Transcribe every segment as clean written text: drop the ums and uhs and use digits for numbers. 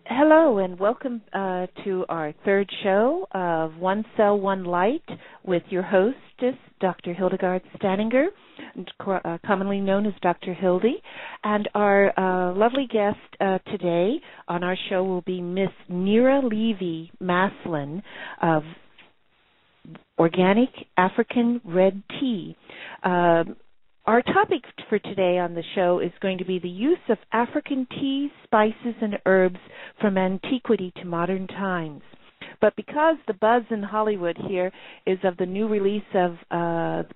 Hello and welcome to our third show of One Cell, One Light with your hostess, Dr. Hildegarde Staninger, commonly known as Dr. Hildy. And our lovely guest today on our show will be Miss Nira Levy Maslin of Organic African Red Tea. Our topic for today on the show is going to be the use of African teas, spices, and herbs from antiquity to modern times. But because the buzz in Hollywood here is of the new release of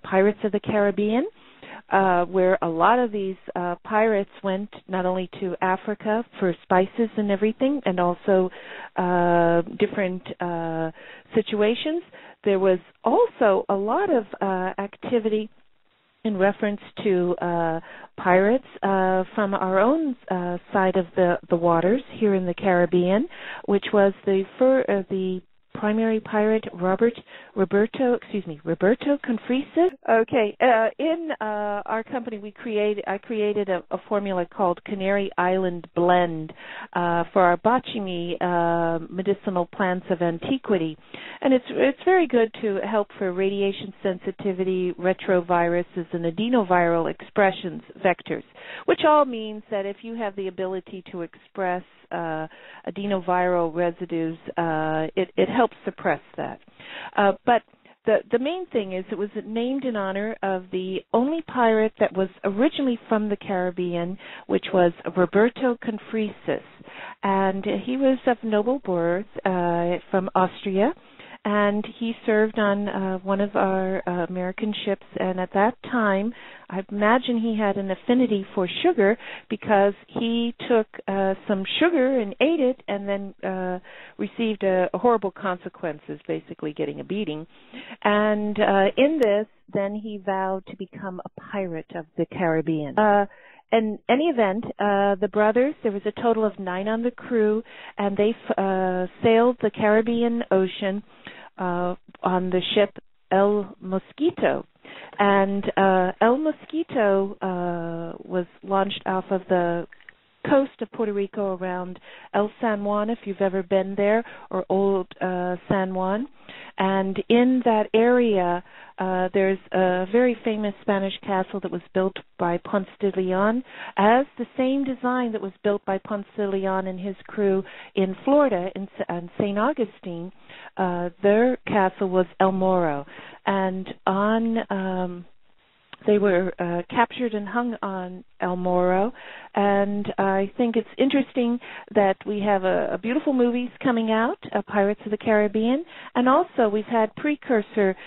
Pirates of the Caribbean, where a lot of these pirates went not only to Africa for spices and everything, and also different situations, there was also a lot of activity in reference to pirates from our own side of the waters here in the Caribbean, which was the primary pirate Roberto Confrisis. Okay, in our company I created a formula called Canary Island Blend for our botany medicinal plants of antiquity, and it's very good to help for radiation sensitivity, retroviruses, and adenoviral expressions vectors, which all means that if you have the ability to express adenoviral residues, it helps suppress that. But the main thing is it was named in honor of the only pirate that was originally from the Caribbean, which was Roberto Confrisis. And he was of noble birth from Austria, and he served on one of our American ships, and at that time, I imagine he had an affinity for sugar because he took some sugar and ate it and then received horrible consequences, basically getting a beating. And in this, then he vowed to become a pirate of the Caribbean. In any event, the brothers, there was a total of 9 on the crew, and they sailed the Caribbean Ocean on the ship El Mosquito. And El Mosquito was launched off of the coast of Puerto Rico around El San Juan, if you've ever been there, or Old San Juan. And in that area, there's a very famous Spanish castle that was built by Ponce de Leon, as the same design that was built by Ponce de Leon and his crew in Florida, in St. Augustine. Their castle was El Morro. And they were captured and hung on El Morro, and I think it's interesting that we have a beautiful movies coming out, Pirates of the Caribbean, and also we've had precursor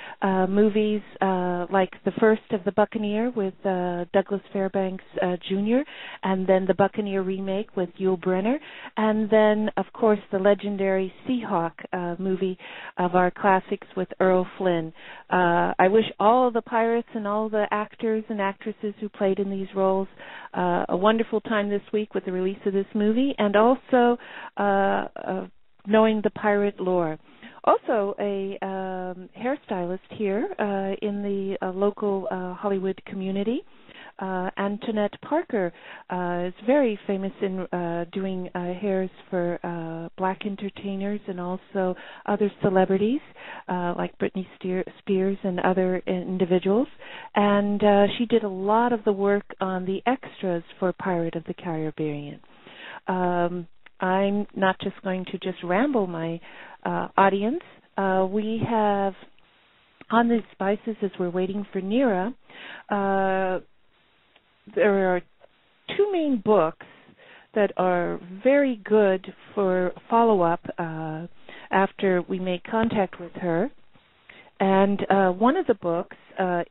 movies like the first of The Buccaneer with Douglas Fairbanks Jr., and then the Buccaneer remake with Yul Brynner, and then, of course, the legendary Seahawk movie of our classics with Errol Flynn. I wish all the pirates and all the actors and actresses who played in these roles a wonderful time this week with the release of this movie, and also knowing the pirate lore. Also, a hairstylist here in the local Hollywood community, Antoinette Parker, is very famous in doing hairs for black entertainers and also other celebrities like Britney Spears and other individuals. And she did a lot of the work on the extras for Pirate of the Caribbean. I'm not just going to just ramble my audience. We have on the spices as we're waiting for Nira. There are 2 main books that are very good for follow-up after we make contact with her. And one of the books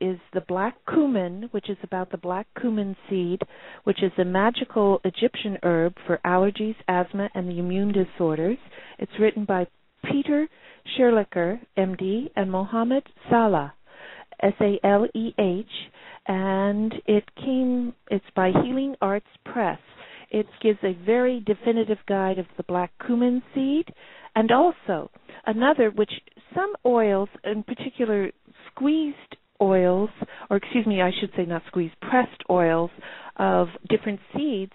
is The Black Cumin, which is about the black cumin seed, which is a magical Egyptian herb for allergies, asthma, and the immune disorders. It's written by Peter Scherlicker, MD, and Mohammed Salah, Saleh, and it's by Healing Arts Press. It gives a very definitive guide of the black cumin seed, and also another, which some oils, in particular squeezed oils, or excuse me, I should say not squeezed, pressed oils of different seeds,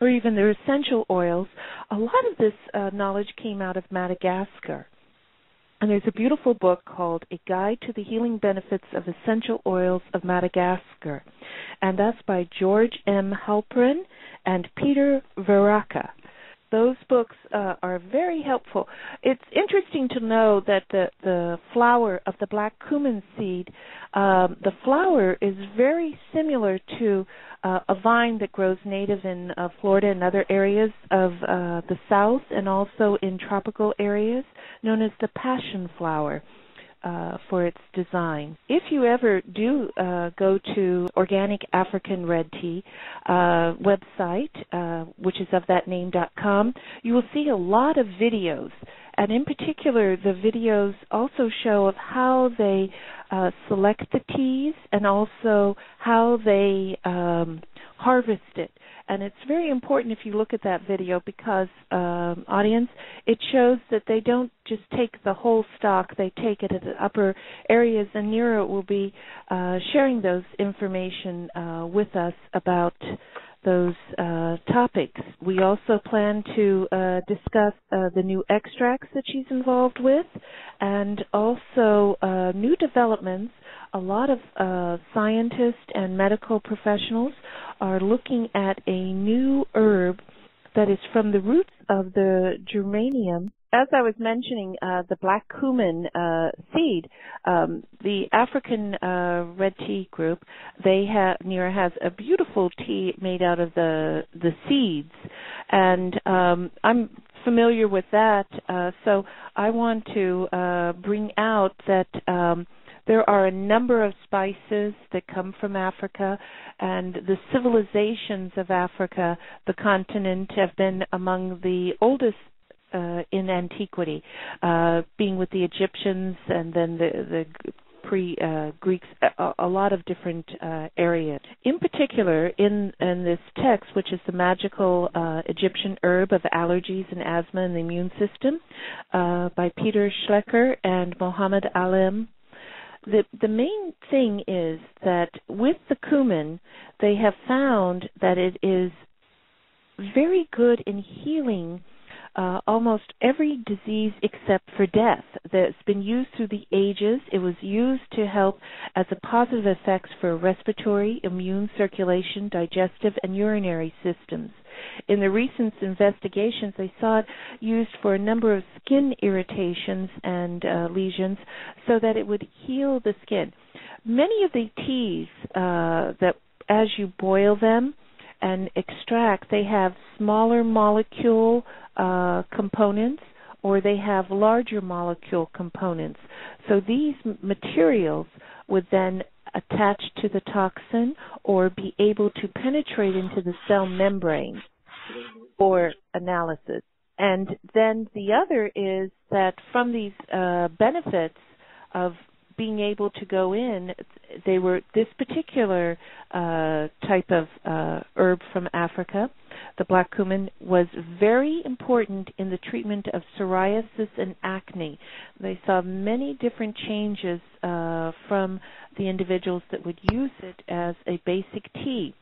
or even their essential oils. A lot of this knowledge came out of Madagascar. And there's a beautiful book called A Guide to the Healing Benefits of Essential Oils of Madagascar. And that's by George M. Halperin and Peter Veraka. Those books are very helpful. It's interesting to know that the flower of the black cumin seed, the flower is very similar to a vine that grows native in Florida and other areas of the South, and also in tropical areas, known as the passion flower. For its design. If you ever do go to Organic African Red Tea website, which is of that name.com, you will see a lot of videos. And in particular, the videos also show of how they select the teas and also how they harvest it. And it's very important if you look at that video because, audience, it shows that they don't just take the whole stock, they take it at the upper areas, and Nira will be sharing those information with us about those topics. We also plan to discuss the new extracts that she's involved with, and also new developments. A lot of scientists and medical professionals are looking at a new herb that is from the roots of the geranium. As I was mentioning, the black cumin seed, the African Red Tea group, Nira has a beautiful tea made out of the seeds, and I'm familiar with that, so I want to bring out that there are a number of spices that come from Africa, and the civilizations of Africa, the continent, have been among the oldest in Antiquity, being with the Egyptians and then the pre-Greeks, a lot of different areas. In particular, in this text, which is the magical Egyptian herb of allergies and asthma and the immune system, by Peter Schlecker and Mohammed Alim, the main thing is that with the cumin, they have found that it is very good in healing almost every disease except for death. That's been used through the ages. It was used to help as a positive effects for respiratory, immune, circulation, digestive, and urinary systems. In the recent investigations, they saw it used for a number of skin irritations and lesions so that it would heal the skin. Many of the teas that as you boil them and extract, they have smaller molecule components or they have larger molecule components. So these materials would then attach to the toxin or be able to penetrate into the cell membrane for analysis. And then the other is that from these benefits of being able to go in, this particular type of herb from Africa, the black cumin, was very important in the treatment of psoriasis and acne. They saw many different changes from the individuals that would use it as a basic tea.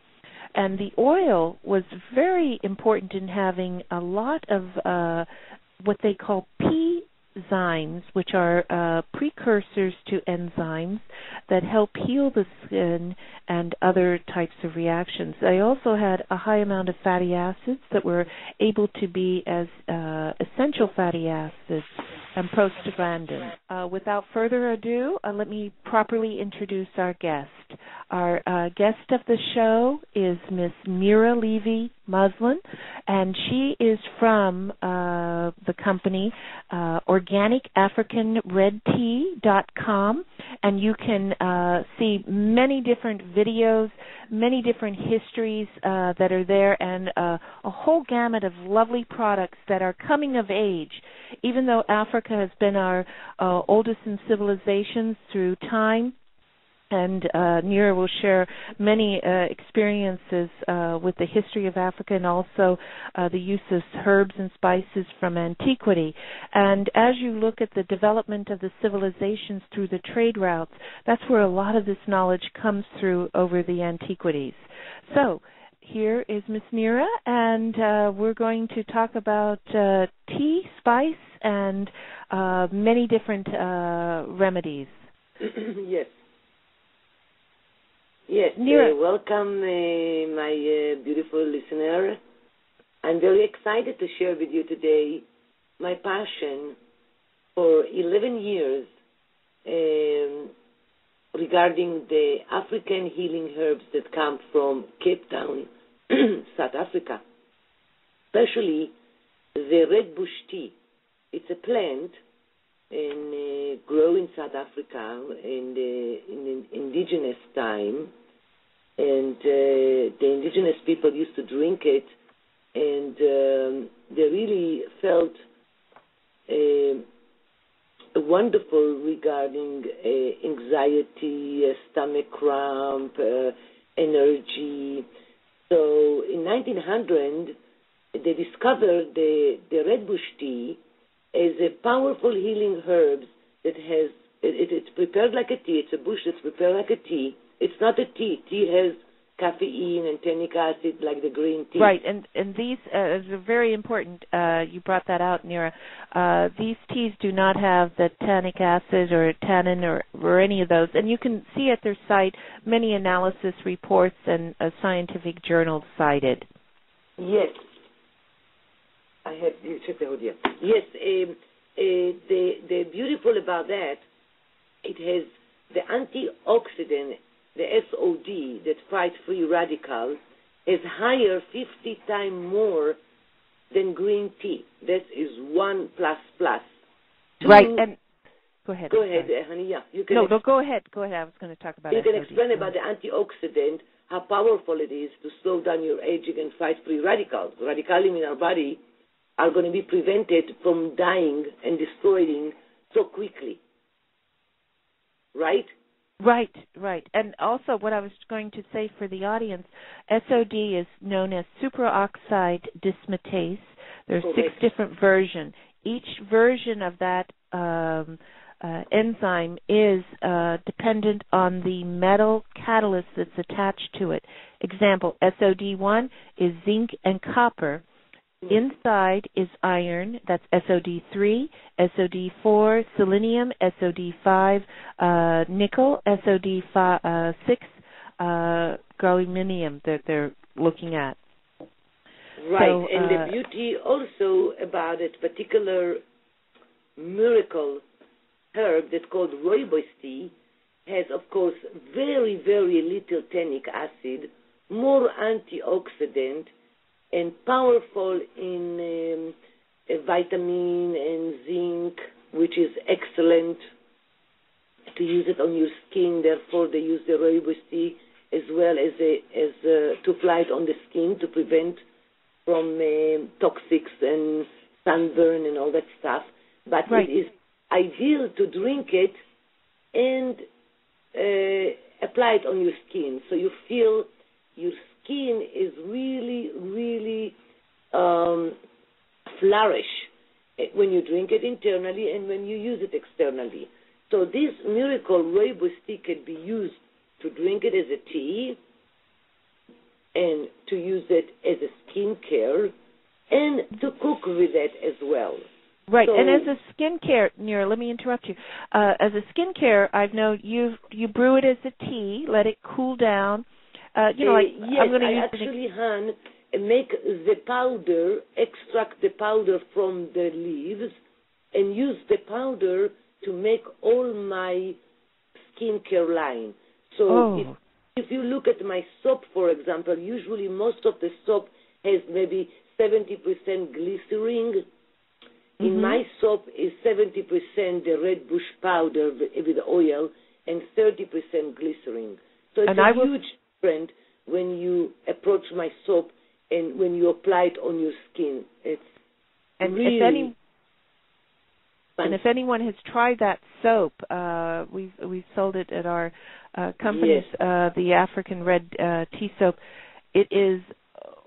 And the oil was very important in having a lot of what they call P-zymes, which are precursors to enzymes that help heal the skin and other types of reactions. They also had a high amount of fatty acids that were able to be as essential fatty acids and prostaglandins. Without further ado, let me properly introduce our guest. Our guest of the show is Miss Nira Levy Maslin, and she is from the company Organic African Red Tea.com, and you can see many different videos, many different histories that are there, and a whole gamut of lovely products that are coming of age. Even though Africa has been our oldest in civilizations through time, and Nira will share many experiences with the history of Africa and also the use of herbs and spices from antiquity. And as you look at the development of the civilizations through the trade routes, that's where a lot of this knowledge comes through over the antiquities. So, here is Miss Nira, and we're going to talk about tea, spice, and many different remedies. Yes. Yes. Nira. Welcome, my beautiful listener. I'm very excited to share with you today my passion for 11 years regarding the African healing herbs that come from Cape Town, South Africa, especially the red bush tea. It's a plant and grow in South Africa in the indigenous time, and the indigenous people used to drink it, and they really felt wonderful regarding anxiety, stomach cramp, energy. So in 1900, they discovered the red bush tea as a powerful healing herb that has, it's prepared like a tea. It's a bush that's prepared like a tea. It's not a tea. Tea has caffeine and tannic acid like the green tea. Right, and these is very important. You brought that out, Nira. These teas do not have the tannic acid or tannin or any of those. And you can see at their site many analysis reports and scientific journals cited. Yes. I have you check the audio. Yes, the beautiful about that, it has the antioxidant, the SOD that fights free radicals, is higher 50 times more than green tea. That is 1++. Right, and go ahead. Go ahead, honey. Yeah, you can. No, go ahead. Go ahead. I was going to talk about. You can explain about the antioxidant, how powerful it is to slow down your aging and fight free radicals. Radicalism in our body are going to be prevented from dying and destroying so quickly. Right? Right. And also what I was going to say for the audience, SOD is known as superoxide dismutase. There's 6 different versions. Each version of that enzyme is dependent on the metal catalyst that's attached to it. Example, SOD1 is zinc and copper. Inside is iron, that's SOD3, SOD4, selenium, SOD5, nickel, SOD6, gallium that they're looking at. Right, so, and the beauty also about a particular miracle herb that's called rooibos tea has, of course, very, very little tannic acid, more antioxidant, and powerful in vitamin and zinc, which is excellent to use it on your skin. Therefore, they use the rooibos tea as well as to apply it on the skin to prevent from toxics and sunburn and all that stuff. But right. It is ideal to drink it and apply it on your skin, so you feel your skin is really, really flourish when you drink it internally and when you use it externally. So this miracle rooibos tea can be used to drink it as a tea and to use it as a skincare and to cook with it as well. Right, so, and as a skincare, Nira, let me interrupt you. As a skincare, I've known you brew it as a tea, let it cool down. Yes, I'm going to use actually, Han, make the powder, extract the powder from the leaves, and use the powder to make all my skincare line. So if you look at my soap, for example, usually most of the soap has maybe 70% glycerin. In my soap is 70% the red bush powder with oil and 30% glycerin. So it's a huge difference when you approach my soap and when you apply it on your skin. It's really and if anyone has tried that soap, we've sold it at our companies, the African Red Tea Soap. It is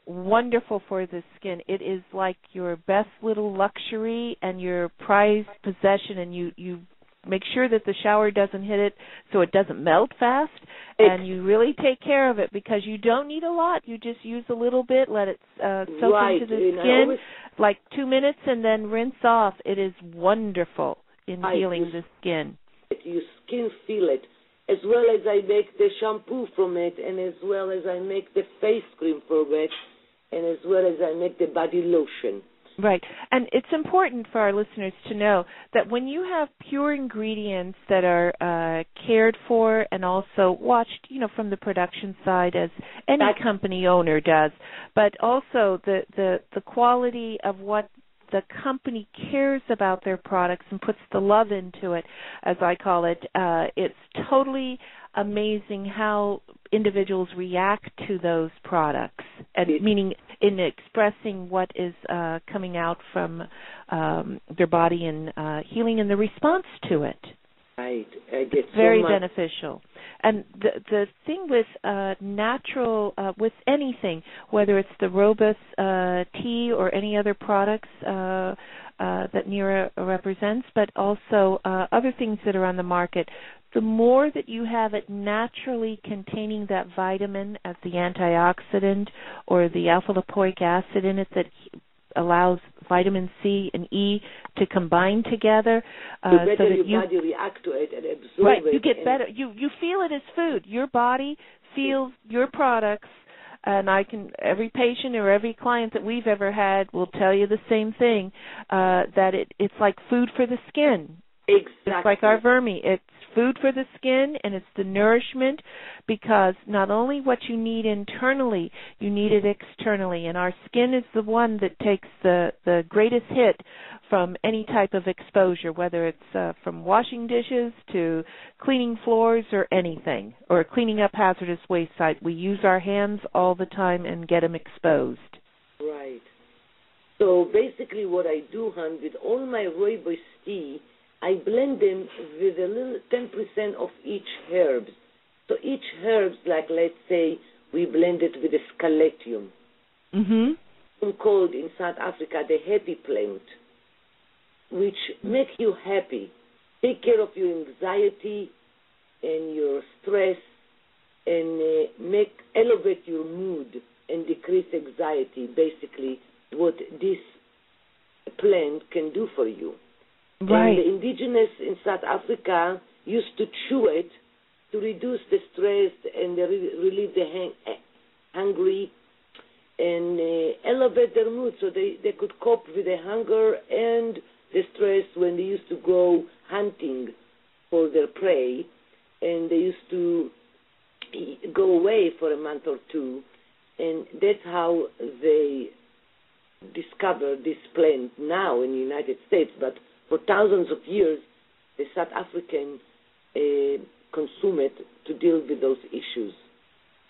wonderful for the skin. It is like your best little luxury and your prized possession, and you make sure that the shower doesn't hit it so it doesn't melt fast. And you really take care of it because you don't need a lot. You just use a little bit, let it soak into the skin, like 2 minutes, and then rinse off. It is wonderful in healing the skin. Your skin feel it, as well as I make the shampoo from it, and as well as I make the face cream from it, and as well as I make the body lotion. Right. And it's important for our listeners to know that when you have pure ingredients that are cared for and also watched, from the production side as any company owner does, but also the quality of what the company cares about their products and puts the love into it, as I call it, it's totally amazing how individuals react to those products, and meaning in expressing what is coming out from their body and healing and the response to it. Right. I get very so much. beneficial. And the thing with natural, with anything, whether it's the Robust tea or any other products that Nira represents, but also other things that are on the market, the more that you have it naturally containing that vitamin as the antioxidant or the alpha-lipoic acid in it that allows vitamin C and E to combine together. The better so that your body react to it and absorb right, it. you get better. You feel it as food. Your body feels your products, and every patient or every client that we've ever had will tell you the same thing, that it's like food for the skin. Exactly. It's like our vermi. It's food for the skin, and it's the nourishment, because not only what you need internally, you need it externally. And our skin is the one that takes the greatest hit from any type of exposure, whether it's from washing dishes to cleaning floors or anything, or cleaning up hazardous waste sites. We use our hands all the time and get them exposed. Right. So basically what I do, hon, with all my rooibos tea, I blend them with a little 10% of each herb. So each herb, like let's say we blend it with a scaletium. Mm-hmm. Called in South Africa the happy plant, which make you happy, take care of your anxiety and your stress, and elevate your mood and decrease anxiety. Basically, what this plant can do for you. Right. And the indigenous in South Africa used to chew it to reduce the stress and relieve the hungry and elevate their mood, so they could cope with the hunger and the stress when they used to go hunting for their prey, and they used to go away for a month or two, and that's how they discovered this plant now in the United States. But for thousands of years, the South African consume it to deal with those issues.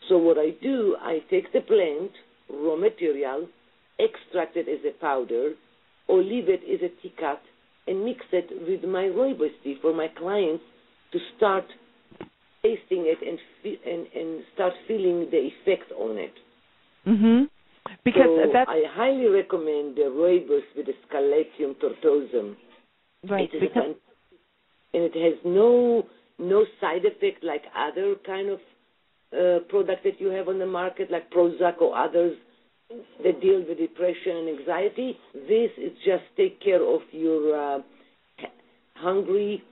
So what I do, I take the plant, raw material, extract it as a powder, or leave it as a teacup, and mix it with my rooibos tea for my clients to start tasting it and start feeling the effect on it. Mm-hmm. Because so I highly recommend the rooibos with the Scaletium tortuosum. Right. And it has no side effect like other kind of product that you have on the market, like Prozac or others that deal with depression and anxiety. This is just take care of your hungry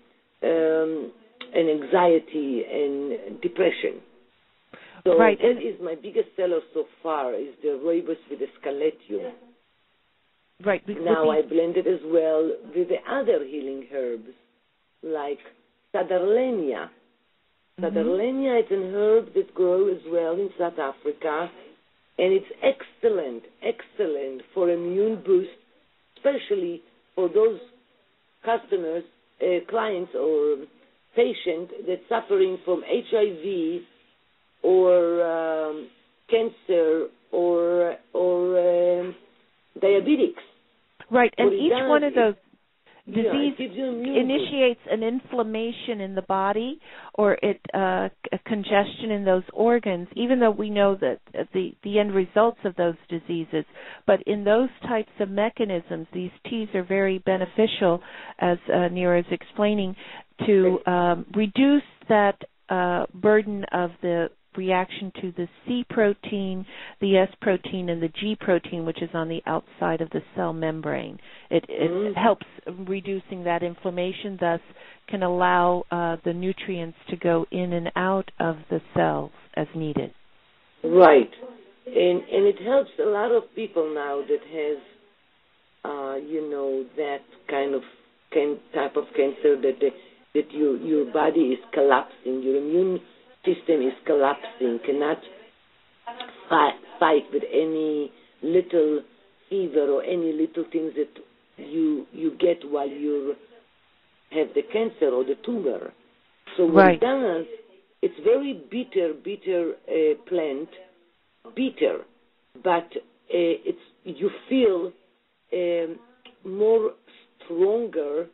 and anxiety and depression. So right. that is my biggest seller so far, is the rooibos with the Scaletium. Right. Now I blend it as well with the other healing herbs, like Sadarlenia. Mm-hmm. Sadarlenia is an herb that grows as well in South Africa, and it's excellent for immune boost, especially for those customers, clients or patients that's suffering from HIV or cancer or diabetics. Right, and each one of those diseases initiates an inflammation in the body or a congestion in those organs, even though we know that the end results of those diseases. But in those types of mechanisms, these teas are very beneficial, as Nira is explaining, to reduce that burden of the reaction to the C protein, the S protein, and the G protein, which is on the outside of the cell membrane. It helps reducing that inflammation, thus can allow the nutrients to go in and out of the cells as needed. Right. And it helps a lot of people now that has, that kind of type of cancer that your body is collapsing, your immune system is collapsing, cannot fight with any little fever or any little things that you get while you have the cancer or the tumor. So what it does, it's very bitter plant, bitter, but you feel more stronger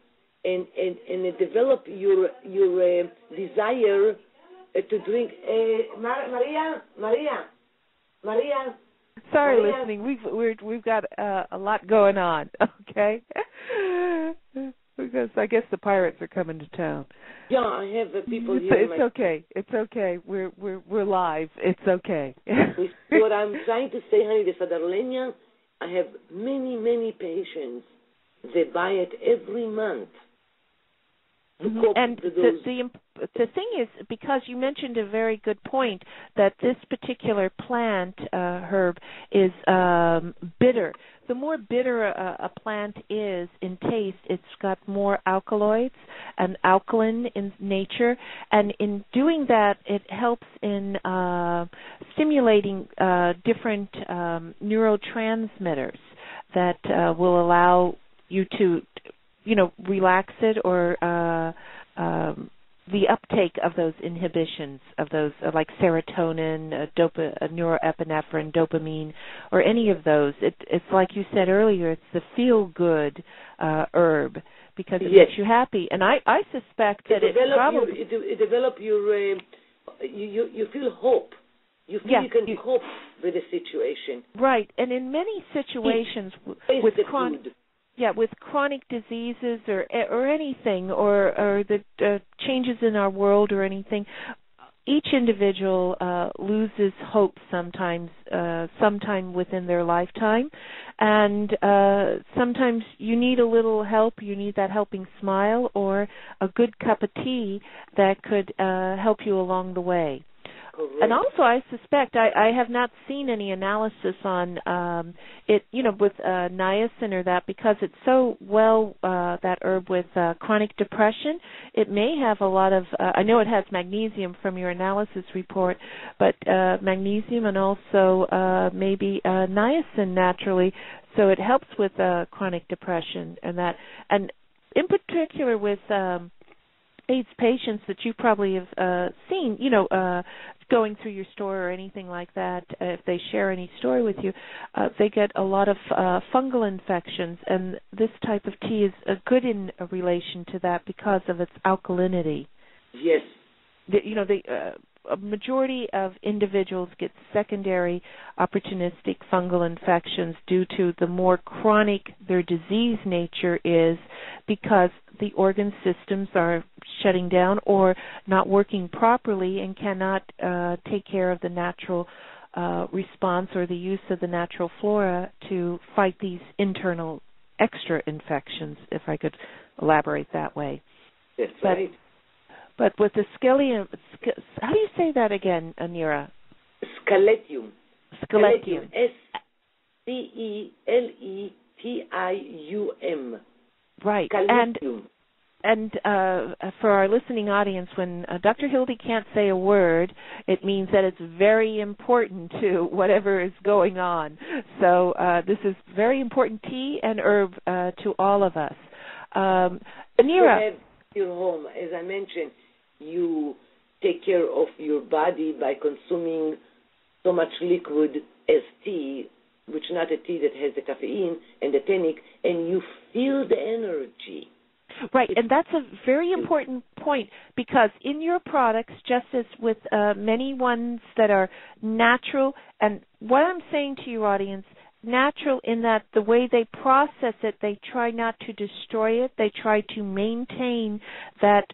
and it develop your desire to drink. Maria. Sorry, Maria. listening. We've got a lot going on. Okay, because I guess the pirates are coming to town. Yeah, I have people here. It's okay. It's okay. We're live. It's okay. What I'm trying to say, honey, the Sadarlenia, I have many patients. They buy it every month. And the thing is, because you mentioned a very good point, that this particular plant, herb, is bitter. The more bitter a plant is in taste, it's got more alkaloids and alkaline in nature. And in doing that, it helps in stimulating different neurotransmitters that will allow you to relax it or the uptake of those inhibitions of those like serotonin, neuroepinephrine, dopamine, or any of those. It's like you said earlier, it's the feel-good herb because it makes you happy. And I suspect that it develop your you feel hope. You feel you can cope with the situation. Right, and in many situations with chronic diseases or anything, or the changes in our world or anything, each individual loses hope sometimes, sometime within their lifetime, and sometimes you need a little help. You need that helping smile or a good cup of tea that could help you along the way. Correct. And also, I suspect I have not seen any analysis on it, with niacin or that, because it's so that herb with chronic depression. It may have a lot of. I know it has magnesium from your analysis report, but magnesium and also maybe niacin naturally, so it helps with chronic depression and that, and in particular with. AIDS patients that you probably have seen, going through your store or anything like that, if they share any story with you, they get a lot of fungal infections, and this type of tea is good in relation to that because of its alkalinity. Yes. A majority of individuals get secondary opportunistic fungal infections due to the more chronic their disease nature is, because the organ systems are shutting down or not working properly and cannot take care of the natural response or the use of the natural flora to fight these internal extra infections, if I could elaborate that way. That's right. But with the scallium, how do you say that again, Nira? Scaletium. Scaletium. Scaletium. Right. Scaletium. And for our listening audience, when Dr. Hildy can't say a word, it means that it's very important to whatever is going on. So this is very important tea and herb to all of us. Nira. You have your home, as I mentioned, you take care of your body by consuming so much liquid as tea, which is not a tea that has the caffeine and the tannic, and you feel the energy. Right, and that's a very important point, because in your products, just as with many ones that are natural, and what I'm saying to your audience, natural in that the way they process it, they try not to destroy it. They try to maintain that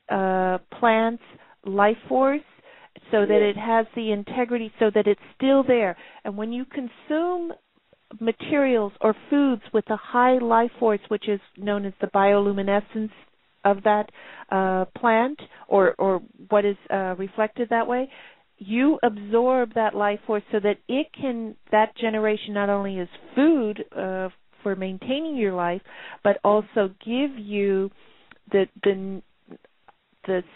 plant's life force so that it has the integrity, so that it's still there. And when you consume materials or foods with a high life force, which is known as the bioluminescence of that plant, or what is reflected that way, you absorb that life force so that it can, that generation not only is food for maintaining your life, but also give you the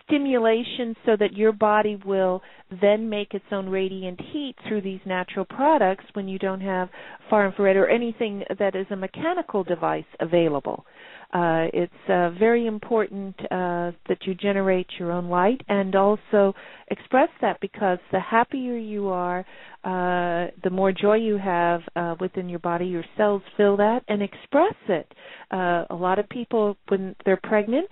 stimulation so that your body will then make its own radiant heat through these natural products when you don't have far infrared or anything that is a mechanical device available. It's very important that you generate your own light and also express that, because the happier you are, the more joy you have within your body. Your cells feel that and express it. A lot of people, when they're pregnant,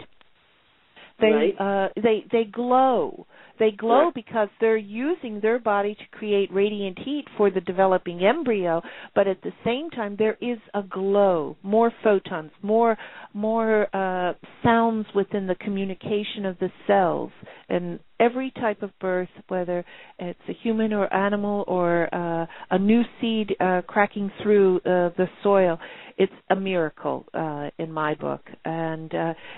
they glow. They glow because they're using their body to create radiant heat for the developing embryo, but at the same time there is a glow, more photons, more sounds within the communication of the cells. And every type of birth, whether it's a human or animal or a new seed cracking through the soil, it's a miracle in my book. And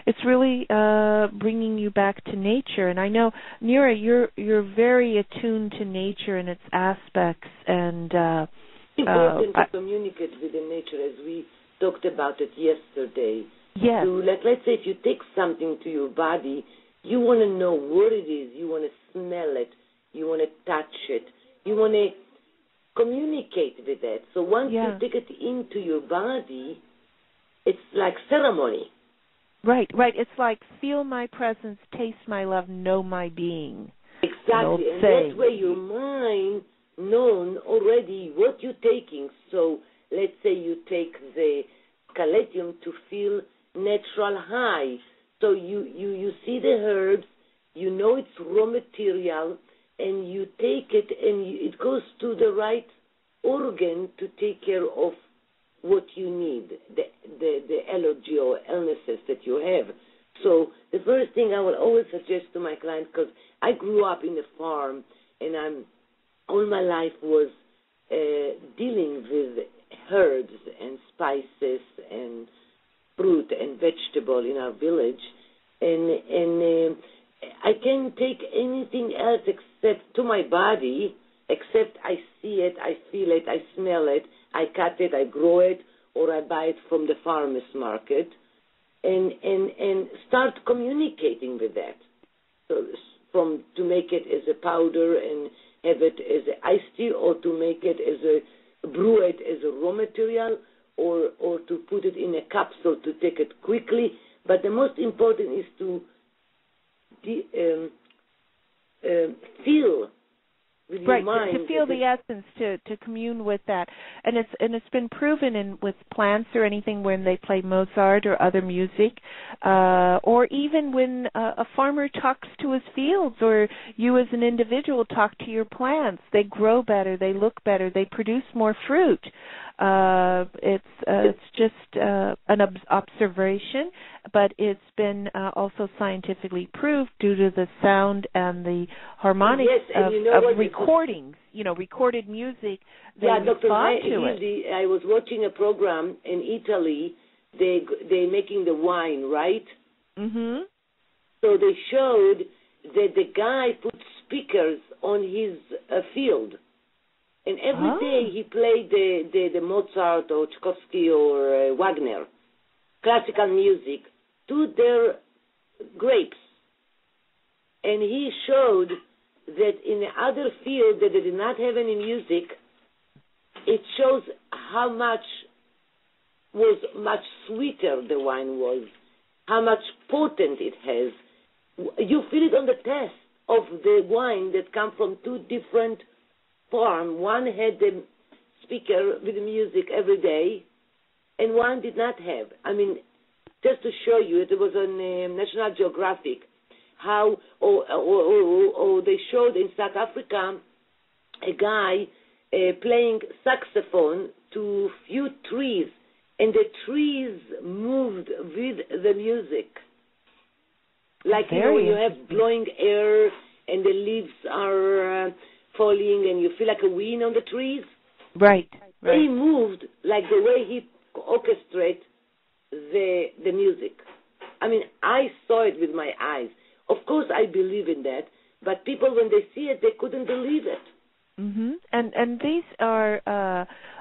it's really bringing you back to nature. And I know, Nira, you're very attuned to nature and its aspects. And important to communicate with the nature, as we talked about it yesterday. Yes. So let's say if you take something to your body, you want to know what it is. You want to smell it. You want to touch it. You want to communicate with it. So once you take it into your body, it's like ceremony. Right. It's like feel my presence, taste my love, know my being. Exactly. And that way your mind knows already what you're taking. So let's say you take the caladium to feel natural high. So you see the herbs, you know it's raw material, and you take it and it goes to the right organ to take care of what you need, the allergy or illnesses that you have. So the first thing I will always suggest to my clients, because I grew up in a farm and all my life was dealing with herbs and spices and fruit and vegetable in our village, and I can't take anything else except to my body, except I see it, I feel it, I smell it, I cut it, I grow it, or I buy it from the farmer's market, and start communicating with that. So to make it as a powder and have it as an iced tea, or to make it as brew it as a raw material, or to put it in a capsule to take it quickly. But the most important is to feel with your mind. To feel the essence, to commune with that. And it's been proven with plants or anything when they play Mozart or other music, or even when a farmer talks to his fields, or you as an individual talk to your plants. They grow better, they look better, they produce more fruit. It's just an observation, but it's been also scientifically proved due to the sound and the harmonics of recordings, recorded music. They respond to it. I was watching a program in Italy. They're making the wine, right? Mm-hmm. So they showed that the guy put speakers on his field. And every day he played the Mozart or Tchaikovsky or Wagner, classical music, to their grapes. And he showed that in the other field that they did not have any music, it shows how much sweeter the wine was, how much potent it has. You feel it on the taste of the wine that come from two different farm. One had the speaker with the music every day, and one did not have. I mean, just to show you, it was on National Geographic, how, or they showed in South Africa a guy playing saxophone to few trees, and the trees moved with the music. Like, when you have blowing air and the leaves are falling and you feel like a wind on the trees. Right. They moved like the way he orchestrates the music. I mean, I saw it with my eyes. Of course, I believe in that, but people, when they see it, they couldn't believe it. Mm-hmm. And these are...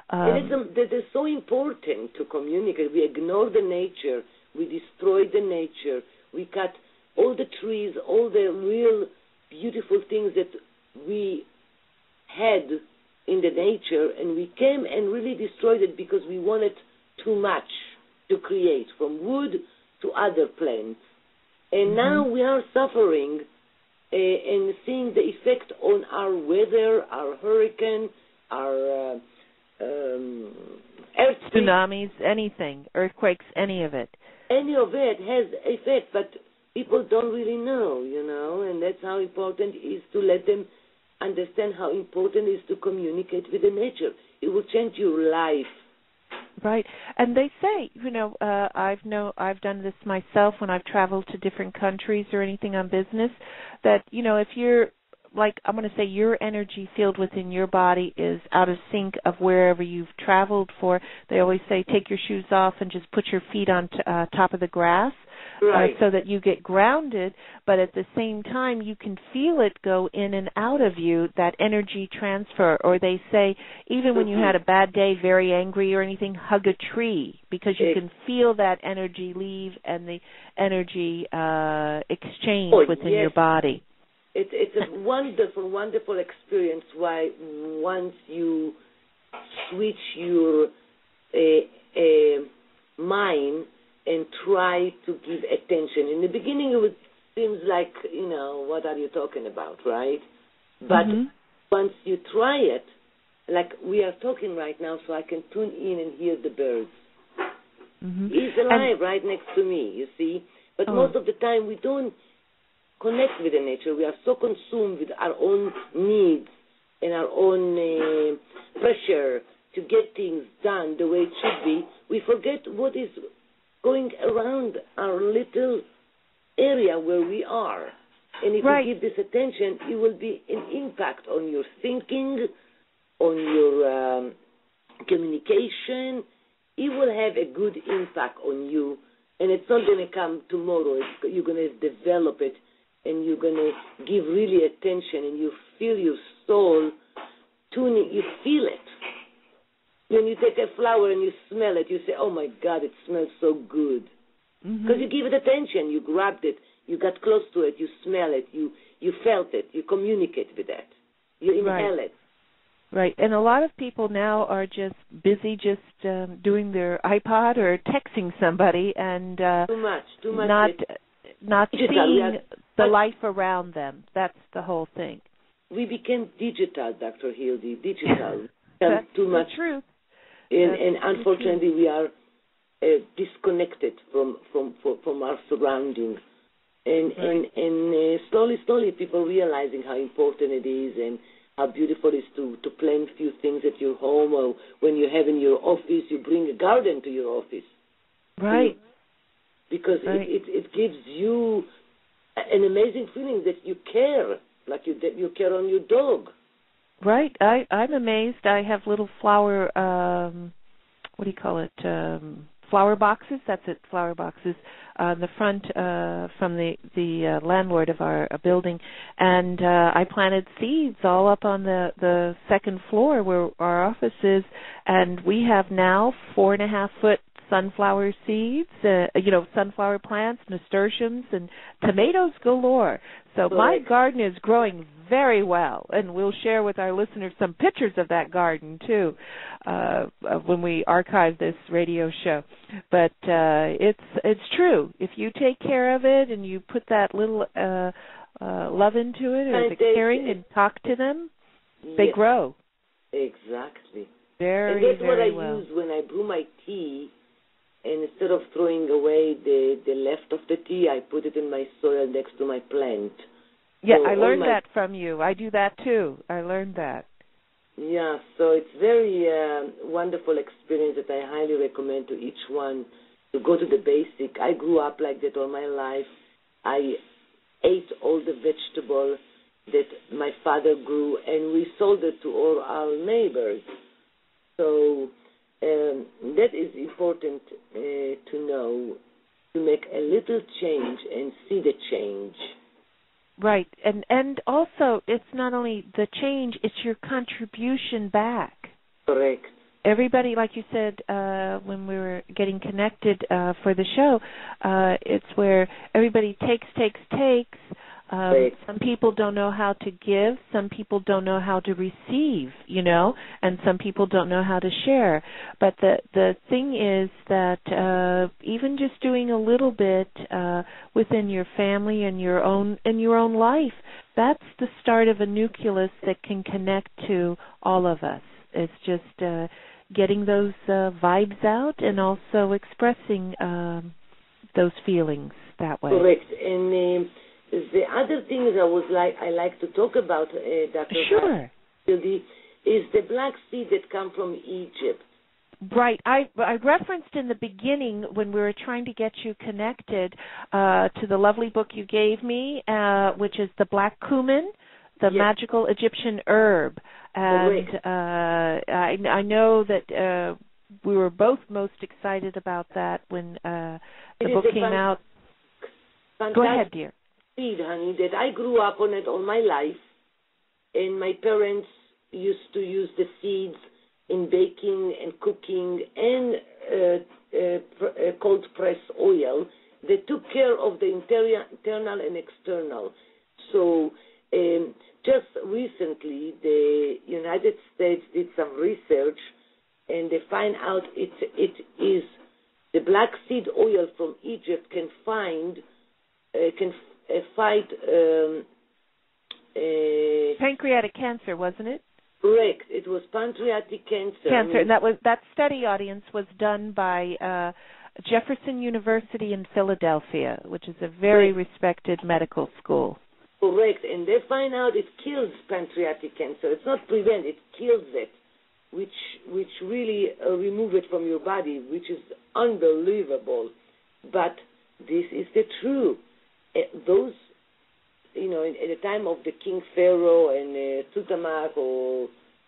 That is so important to communicate. We ignore the nature. We destroy the nature. We cut all the trees, all the real beautiful things that we had in the nature, and we came and really destroyed it because we wanted too much to create, from wood to other plants. And now we are suffering and seeing the effect on our weather, our hurricane, our earthquakes. Tsunamis, anything, earthquakes, any of it. Any of it has effect, but people don't really know, and that's how important it is to let them understand how important it is to communicate with the nature. It will change your life. Right, and they say, I've done this myself when I've traveled to different countries or anything on business, that, if you're, like, I'm going to say your energy field within your body is out of sync of wherever you've traveled for, they always say take your shoes off and just put your feet on top of the grass. Right. So that you get grounded, but at the same time you can feel it go in and out of you, that energy transfer. Or they say, even when you had a bad day, very angry or anything, hug a tree, because you can feel that energy leave and the energy exchange within your body. It's a wonderful, wonderful experience. Why once you switch your mind and try to give attention. In the beginning, it seems like, what are you talking about, right? But once you try it, like we are talking right now, so I can tune in and hear the birds. He's alive right next to me, you see. But most of the time, we don't connect with the nature. We are so consumed with our own needs and our own pressure to get things done the way it should be. We forget what is going around our little area where we are. And if you give this attention, it will be an impact on your thinking, on your communication. It will have a good impact on you. And it's not going to come tomorrow. You're going to develop it, and you're going to give really attention, and you feel your soul tuning. You feel it. When you take a flower and you smell it, you say, oh, my God, it smells so good. Because you give it attention. You grabbed it. You got close to it. You smell it. You felt it. You communicate with that. You inhale it. Right. And a lot of people now are just busy doing their iPod or texting somebody and too much. Not seeing the life around them. That's the whole thing. We became digital, Dr. Hildy, digital. That's too much. True. And unfortunately, we are disconnected from our surroundings. And slowly, people realizing how important it is and how beautiful it is to plant a few things at your home, or when you have in your office, you bring a garden to your office. Right. Because it gives you an amazing feeling that you care, like you care on your dog. Right. I'm amazed. I have little flower, what do you call it, flower boxes. That's it, flower boxes on the front from the landlord of our building. And I planted seeds all up on the second floor where our office is. And we have now 4.5-foot sunflower seeds, sunflower plants, nasturtiums, and tomatoes galore. So my garden is growing very well, and we'll share with our listeners some pictures of that garden, too, when we archive this radio show. But it's true. If you take care of it and you put that little love into it, or the caring, and talk to them, they grow. Exactly. Very, and that's very what I well. use when I brew my tea. And instead of throwing away the left of the tea, I put it in my soil next to my plant. Yeah, so I learned that from you. I do that too. I learned that. Yeah, so it's very wonderful experience that I highly recommend to each one to go to the basic. I grew up like that all my life. I ate all the vegetables that my father grew, and we sold it to all our neighbors. So that is important to know, to make a little change and see the change. Right, and also it's not only the change, it's your contribution back. Correct. Everybody, like you said when we were getting connected for the show, it's where everybody takes. Right. Some people don't know how to give, some people don't know how to receive, and some people don't know how to share. But the thing is that even just doing a little bit within your family and your own life, that's the start of a nucleus that can connect to all of us. It's just getting those vibes out and also expressing those feelings that way. Correct. And the other things I like to talk about, Dr. Sure. Hildy, is the black seed that come from Egypt. Right. I referenced in the beginning when we were trying to get you connected to the lovely book you gave me, which is The Black Cumin, the Yes. Magical Egyptian Herb. And I know that we were both most excited about that when the book came out. Go ahead, dear. Seed, honey, that I grew up on it all my life, and my parents used to use the seeds in baking and cooking and cold press oil. They took care of the internal and external. So just recently, the United States did some research, and they find out it is the black seed oil from Egypt can fight pancreatic cancer, wasn't it? Correct. It was pancreatic cancer. And that study audience was done by Jefferson University in Philadelphia, which is a very respected medical school. Correct. And they find out it kills pancreatic cancer. It's not prevent, it kills it, which really remove it from your body, which is unbelievable. But this is the truth. Those, at the time of the King Pharaoh and Tutankhamun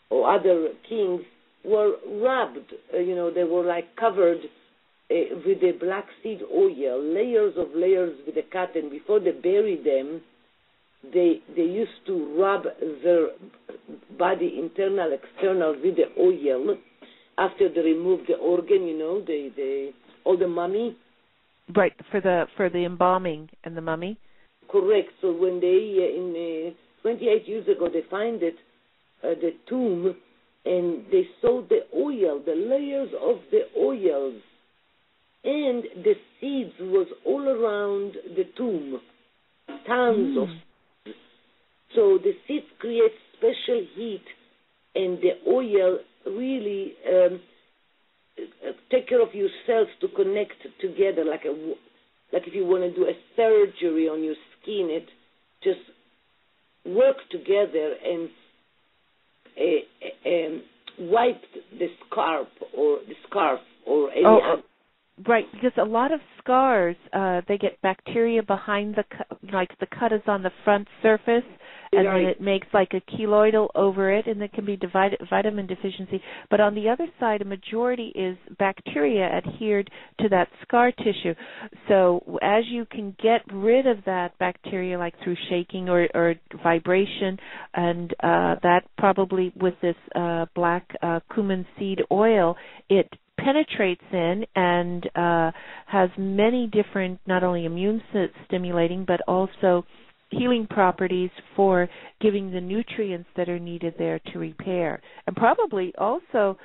or other kings were rubbed, they were like covered with the black seed oil, layers with the cotton. Before they buried them, they used to rub their body, internal, external, with the oil. After they removed the organ, all the mummy. Right, for the embalming and the mummy. Correct. So when they 28 years ago, they find it, the tomb, and they saw the oil, the layers of the oils, and the seeds was all around the tomb, tons of. So the seeds create special heat, and the oil really take care of your cells to connect together, like if you want to do a surgery on your skin, it just work together and wipe the scarf or any other. Right, because a lot of scars, they get bacteria behind the cut is on the front surface, and then it makes like a keloidal over it, and there can be vitamin deficiency. But on the other side, a majority is bacteria adhered to that scar tissue. So as you can get rid of that bacteria, like through shaking or vibration, and that probably with this black cumin seed oil, it penetrates in and has many different, not only immune stimulating, but also healing properties for giving the nutrients that are needed there to repair. And probably also,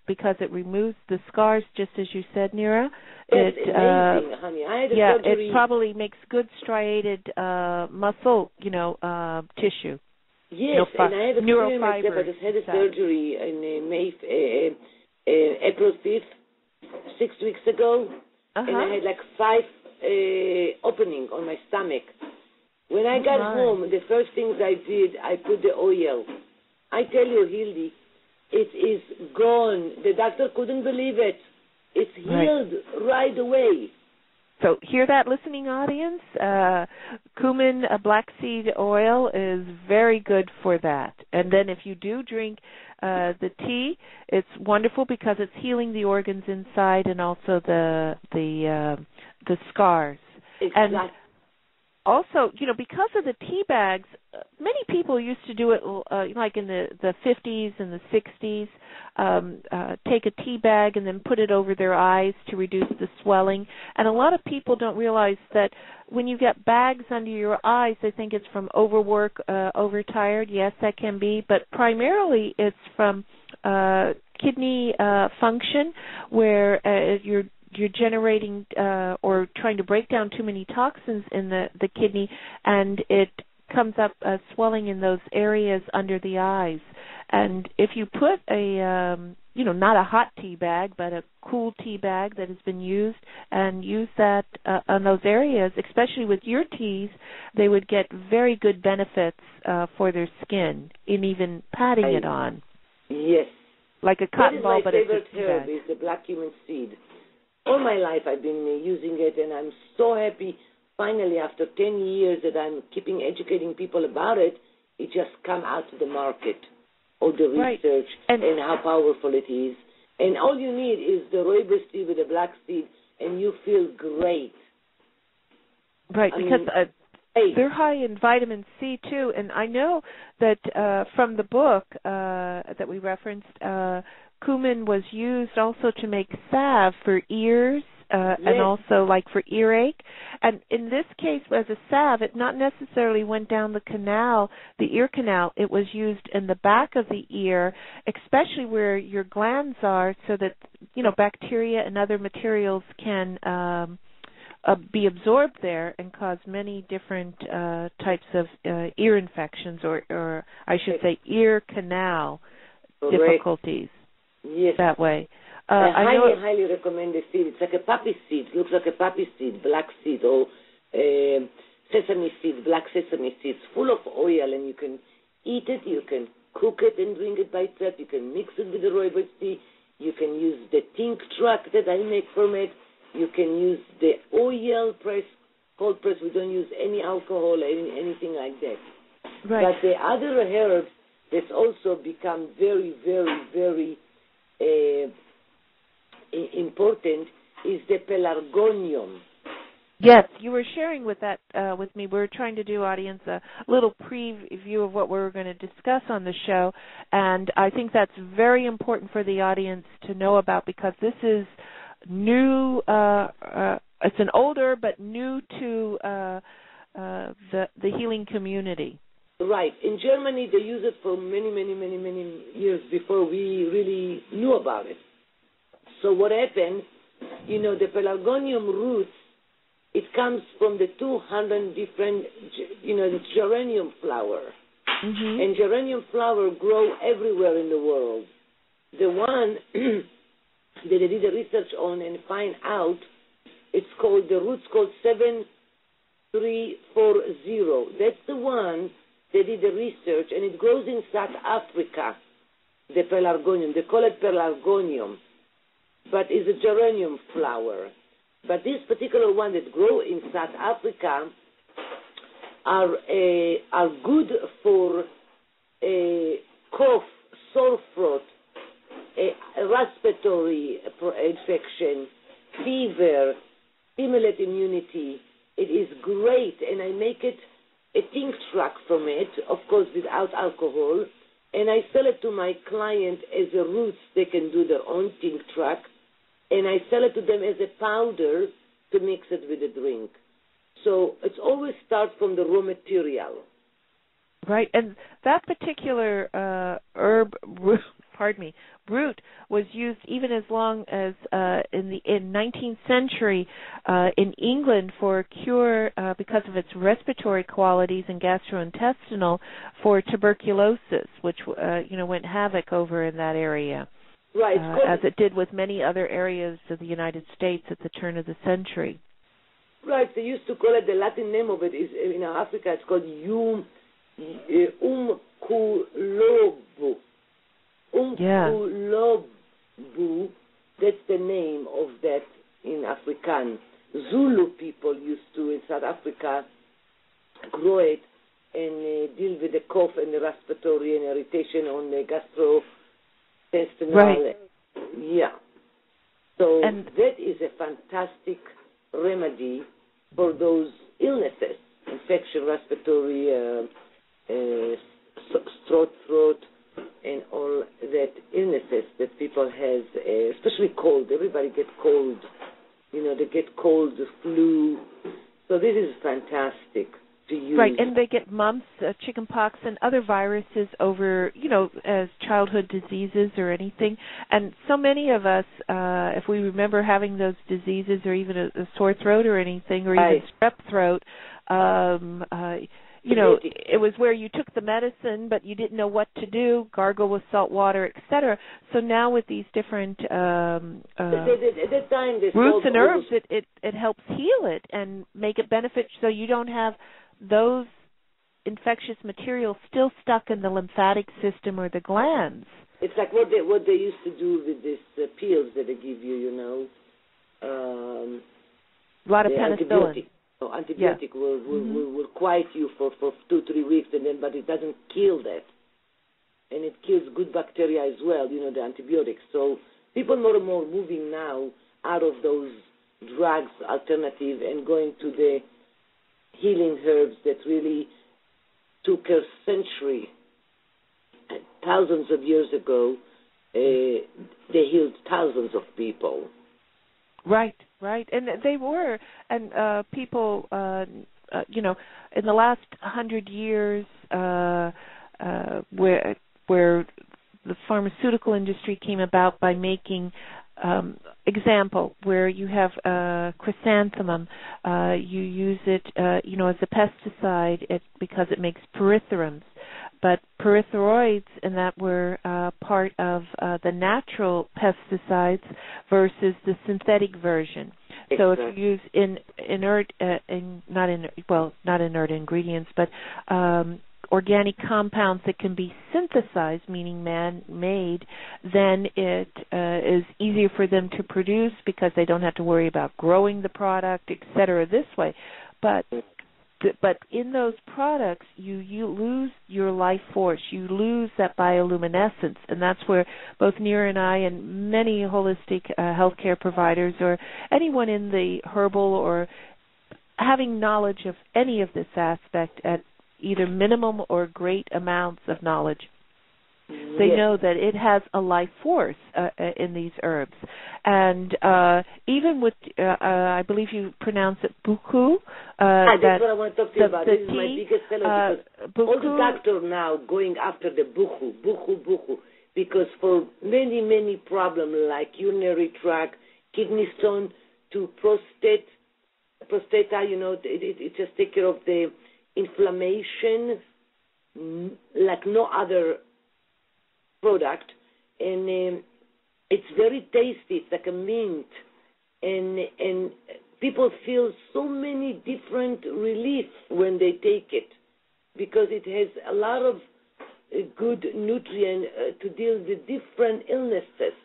because it removes the scars, just as you said, Nira, it's amazing, honey. I had a surgery. It probably makes good striated muscle, tissue. Yes, and I had a surgery in April 5th, 6 weeks ago, and I had like 5 openings on my stomach. When I got home, the first things I did, I put the oil I tell you, Hildy, it is gone. The doctor couldn't believe it. It's healed right away. So hear that, listening audience? Cumin, black seed oil is very good for that. And then if you do drink the tea, it's wonderful because it's healing the organs inside and also the scars. Exactly. And also, because of the tea bags, many people used to do it like in the 50s and the 60s, take a tea bag and then put it over their eyes to reduce the swelling. And a lot of people don't realize that when you get bags under your eyes, they think it's from overwork, overtired. Yes, that can be, but primarily it's from kidney function, where you're generating or trying to break down too many toxins in the kidney, and it comes up swelling in those areas under the eyes. And if you put a, not a hot tea bag, but a cool tea bag that has been used, and use that on those areas, especially with your teas, they would get very good benefits for their skin in even patting it on. Yes. Like a cotton ball, but it's a tea bag. My favorite herb is the black cumin seed. All my life I've been using it, and I'm so happy finally after 10 years that I'm keeping educating people about it. It just come out to the market, all the research and how powerful it is. And all you need is the rooibos tea with the black seed, and you feel great. Right, because they're high in vitamin C too, and I know that from the book that we referenced, cumin was used also to make salve for ears and also like for earache. And in this case, as a salve, it not necessarily went down the canal, the ear canal. It was used in the back of the ear, especially where your glands are, so that, bacteria and other materials can be absorbed there and cause many different types of ear infections or I should say ear canal difficulties. Yes. That way. I highly recommend the seed. It's like a poppy seed. It looks like a poppy seed, black seed, or sesame seed, black sesame seed. It's full of oil, and you can eat it, you can cook it and drink it by itself. You can mix it with the rooibos tea. You can use the tincture that I make from it. You can use the oil press, cold press. We don't use any alcohol, anything like that. Right. But the other herbs that's also become very, very, very important is the pelargonium. Yes, you were sharing with me. We were trying to do, audience, a little preview of what we were going to discuss on the show, and I think that's very important for the audience to know about because this is new. It's an older but new to the healing community. Right. In Germany, they use it for many, many, many, many years before we really knew about it. So what happened, the pelargonium roots, it comes from the 200 different, the geranium flower. Mm-hmm. And geranium flower grow everywhere in the world. The one that they did the research on and find out, the root's called 7340. That's the one they did the research, and it grows in South Africa, the pelargonium. They call it pelargonium, but it's a geranium flower. But this particular one that grow in South Africa are good for cough, sore throat, respiratory infection, fever, stimulate immunity. It is great, and I make it a tincture from it, of course without alcohol, and I sell it to my client as a roots. They can do their own tincture, and I sell it to them as a powder to mix it with a drink. So it's always start from the raw material. Right, and that particular herb, root was used even as long as in 19th century in England for cure because of its respiratory qualities and gastrointestinal for tuberculosis, which went havoc over in that area. Right, as it did with many other areas of the United States at the turn of the century. Right, they used to call it, the Latin name of it is, in Africa, it's called Umkulobu. Umkulobu, that's the name of that in Afrikaans. Zulu people used to, in South Africa, grow it and deal with the cough and the respiratory and irritation on the gastrointestinal. Right. Yeah. So that is a fantastic remedy for those illnesses, infection, respiratory, throat, and all that illnesses that people has, especially cold. Everybody gets cold. You know, they get cold, the flu. So this is fantastic to use. Right, and they get mumps, chickenpox, and other viruses over, as childhood diseases or anything. And so many of us, if we remember having those diseases or even a sore throat or anything, or even strep throat, it was where you took the medicine, but you didn't know what to do, gargle with salt water, etc. So now with these different roots and herbs, it helps heal it and make it benefit, so you don't have those infectious materials still stuck in the lymphatic system or the glands. It's like what they used to do with these pills that they give you, a lot of penicillin. Antibiotic will quiet you for 2-3 weeks, but it doesn't kill that. And it kills good bacteria as well, the antibiotics. So people more and more moving now out of those drugs alternative and going to the healing herbs that really took a century, thousands of years ago. They healed thousands of people. Right. And they were, and people, in the last 100 years, where the pharmaceutical industry came about by making, example, where you have chrysanthemum, you use it, as a pesticide because it makes pyrethrum. But pyrethroids, and that were part of the natural pesticides versus the synthetic version. Exactly. So if you use not inert ingredients, but organic compounds that can be synthesized, meaning man-made, then it is easier for them to produce because they don't have to worry about growing the product, etc. this way. But in those products, you lose your life force. You lose that bioluminescence, and that's where both Nira and I and many holistic healthcare providers or anyone in the herbal or having knowledge of any of this aspect at either minimum or great amounts of knowledge, they know that it has a life force in these herbs. And even with, I believe you pronounce it buku. That's what I want to talk to you about. This is my biggest seller because all the doctors now going after the buku, because for many, many problems like urinary tract, kidney stone, to prostata, it just takes care of the inflammation like no other product, and it's very tasty. It's like a mint, and people feel so many different relief when they take it because it has a lot of good nutrient to deal with different illnesses,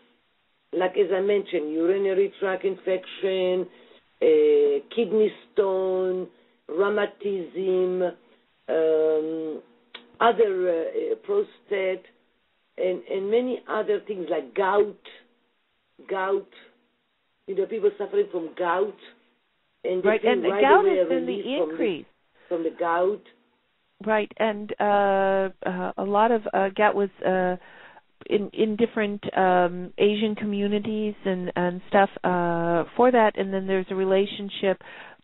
like as I mentioned, urinary tract infection, kidney stone, rheumatism, other prostate. And many other things like gout, people suffering from gout, and right, and the gout has been the increase from the gout. Right, and a lot of gout was in different Asian communities and stuff for that, and then there's a relationship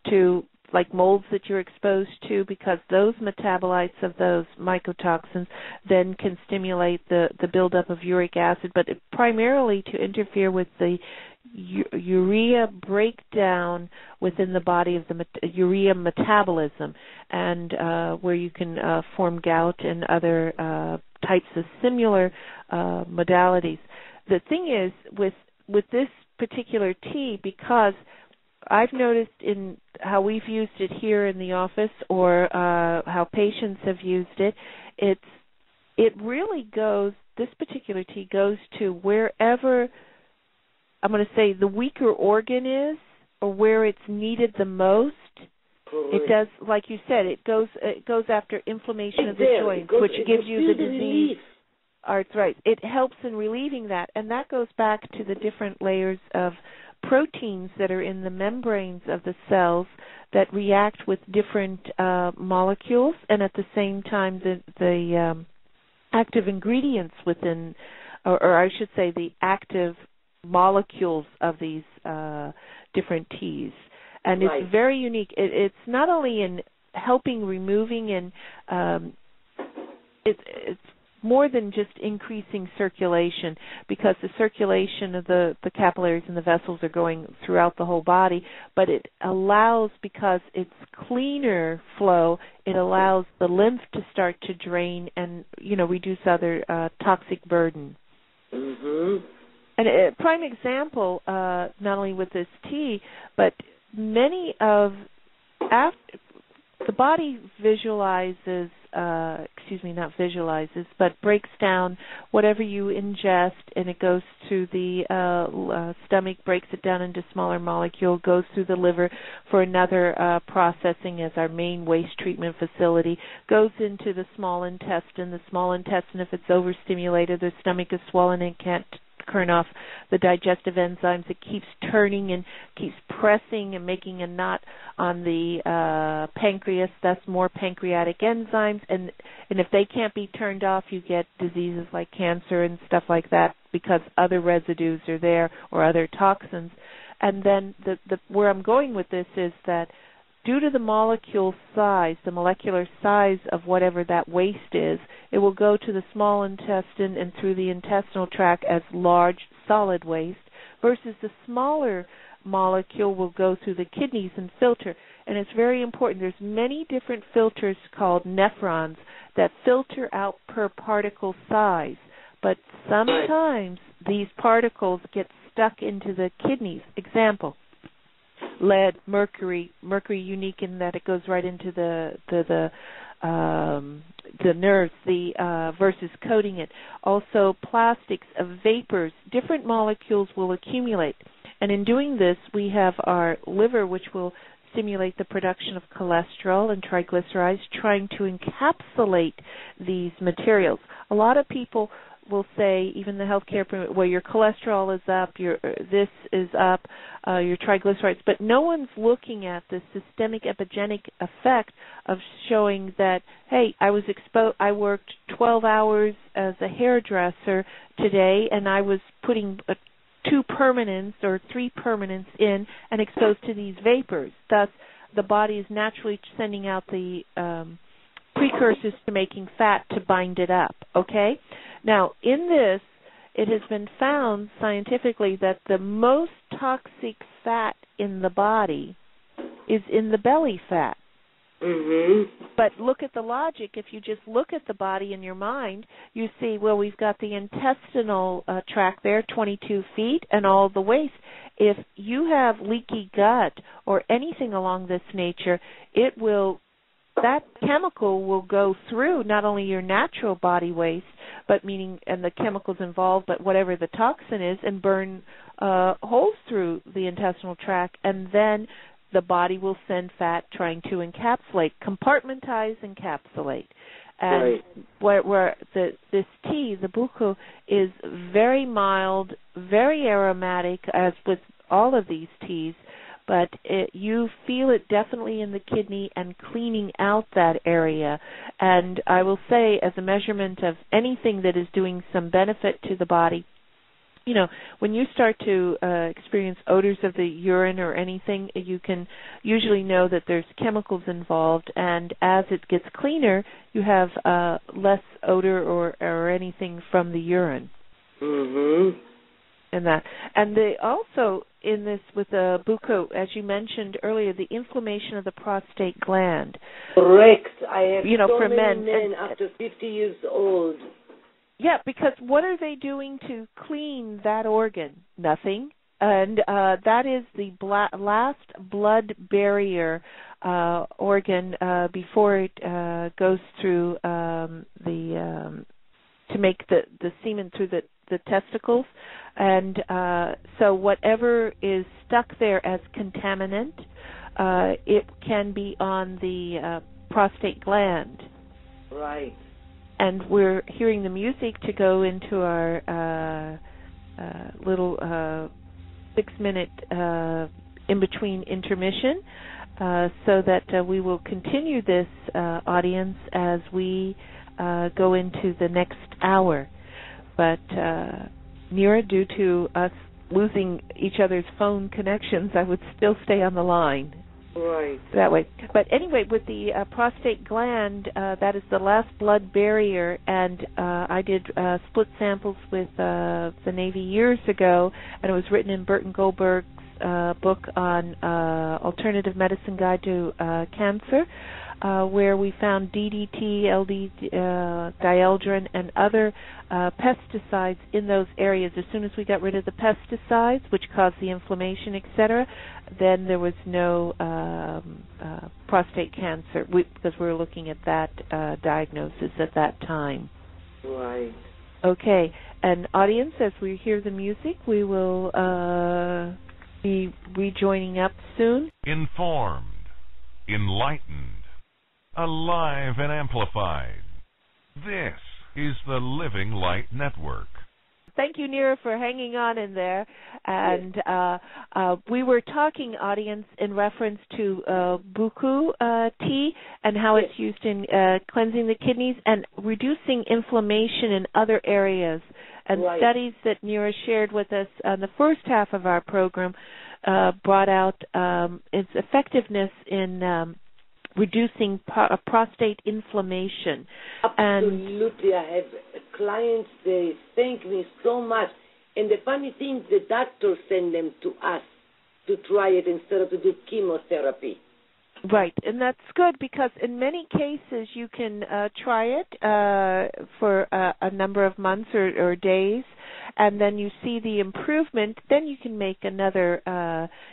to like molds that you're exposed to, because those metabolites of those mycotoxins then can stimulate the buildup of uric acid, but primarily to interfere with the urea breakdown within the body of the urea metabolism, and where you can form gout and other types of similar modalities. The thing is, with this particular tea, because I've noticed in how we've used it here in the office, or how patients have used it, it really goes. This particular tea goes to wherever, I'm going to say, the weaker organ is, or where it's needed the most. Correct. It does, like you said, it goes after inflammation of the joints, which gives you the disease, arthritis. It helps in relieving that, and that goes back to the different layers of proteins that are in the membranes of the cells that react with different molecules, and at the same time the active ingredients within, or I should say the active molecules of these different teas. And right. It's very unique. It's not only in helping removing, and it's more than just increasing circulation, because the circulation of the capillaries and the vessels are going throughout the whole body, but it allows, because it's cleaner flow, it allows the lymph to start to drain and, reduce other toxic burden. Mm-hmm. And a prime example, not only with this tea, but many of the body visualizes, not visualizes, but breaks down whatever you ingest, and it goes to the stomach, breaks it down into smaller molecules, goes through the liver for another processing as our main waste treatment facility, goes into the small intestine. The small intestine, if it's overstimulated, the stomach is swollen and can't turn off the digestive enzymes. It keeps turning and keeps pressing and making a knot on the pancreas, thus more pancreatic enzymes. And if they can't be turned off, you get diseases like cancer and stuff like that, because other residues are there or other toxins. And then where I'm going with this is that due to the molecule size, the molecular size of whatever that waste is, it will go to the small intestine and through the intestinal tract as large solid waste, versus the smaller molecule will go through the kidneys and filter. And it's very important. There's many different filters called nephrons that filter out per particle size, but sometimes these particles get stuck into the kidneys. Example: lead, mercury unique in that it goes right into the nerves, versus coating it. Also, plastics, vapors, different molecules will accumulate. And in doing this, we have our liver, which will stimulate the production of cholesterol and triglycerides, trying to encapsulate these materials. A lot of people will say, even the healthcare, well, your cholesterol is up, this is up, your triglycerides, but no one's looking at the systemic epigenetic effect of showing that, hey, I worked 12 hours as a hairdresser today, and I was putting 2 permanents or 3 permanents in and exposed to these vapors. Thus, the body is naturally sending out the precursors to making fat to bind it up, okay? Now, in this, it has been found scientifically that the most toxic fat in the body is in the belly fat. Mm-hmm. But look at the logic. If you just look at the body in your mind, you see, well, we've got the intestinal tract there, 22 feet, and all the waste. If you have leaky gut or anything along this nature, that chemical will go through not only your natural body waste, but and the chemicals involved, but whatever the toxin is, and burn holes through the intestinal tract, and then the body will send fat trying to encapsulate, compartmentize, encapsulate. And where this tea, the buku, is very mild, very aromatic, as with all of these teas, but you feel it definitely in the kidney and cleaning out that area. And I will say, as a measurement of anything that is doing some benefit to the body, when you start to experience odors of the urine or anything, you can usually know that there's chemicals involved, and as it gets cleaner, you have less odor or anything from the urine. Mm-hmm. And they also, in this with the buko, as you mentioned earlier, the inflammation of the prostate gland. Correct. I have for many men after 50 years old. Yeah, because what are they doing to clean that organ? Nothing. And that is the last blood barrier organ before it goes through to make the semen through the testicles. And so whatever is stuck there as contaminant, it can be on the prostate gland. Right. And we're hearing the music to go into our little 6-minute in-between intermission, so that we will continue this audience as we go into the next hour. But Nira, due to us losing each other's phone connections, I would still stay on the line. Right. That way. But anyway, with the prostate gland, that is the last blood barrier, and I did split samples with the Navy years ago, and it was written in Burton Goldberg's book on Alternative Medicine Guide to Cancer, where we found DDT, dieldrin, and other pesticides in those areas. As soon as we got rid of the pesticides, which caused the inflammation, etc., then there was no prostate cancer, because we were looking at that diagnosis at that time. Right. Okay. And audience, as we hear the music, we will be rejoining up soon. Informed, enlightened, alive and amplified. This is the Living Light Network. Thank you, Nira, for hanging on in there. And we were talking, audience, in reference to buku tea and how it's used in cleansing the kidneys and reducing inflammation in other areas. And studies that Nira shared with us on the first half of our program brought out its effectiveness in reducing prostate inflammation. Absolutely. I have clients, they thank me so much. And the funny thing, the doctors send them to us to try it instead of to do chemotherapy. Right, and that's good because in many cases you can try it for a number of months or days, and then you see the improvement, then you can make another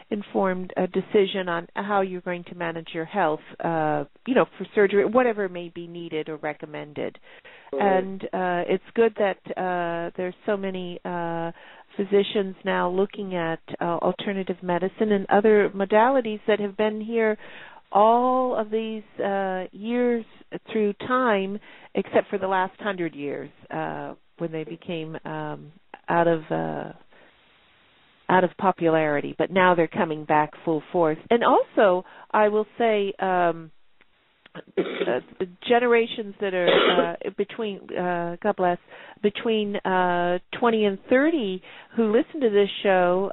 informed decision on how you're going to manage your health, for surgery, whatever may be needed or recommended. And it's good that there's so many physicians now looking at alternative medicine and other modalities that have been here all of these years through time, except for the last 100 years when they became out of popularity. But now they're coming back full force. And also, I will say, the generations that are between, God bless, between 20 and 30 who listen to this show,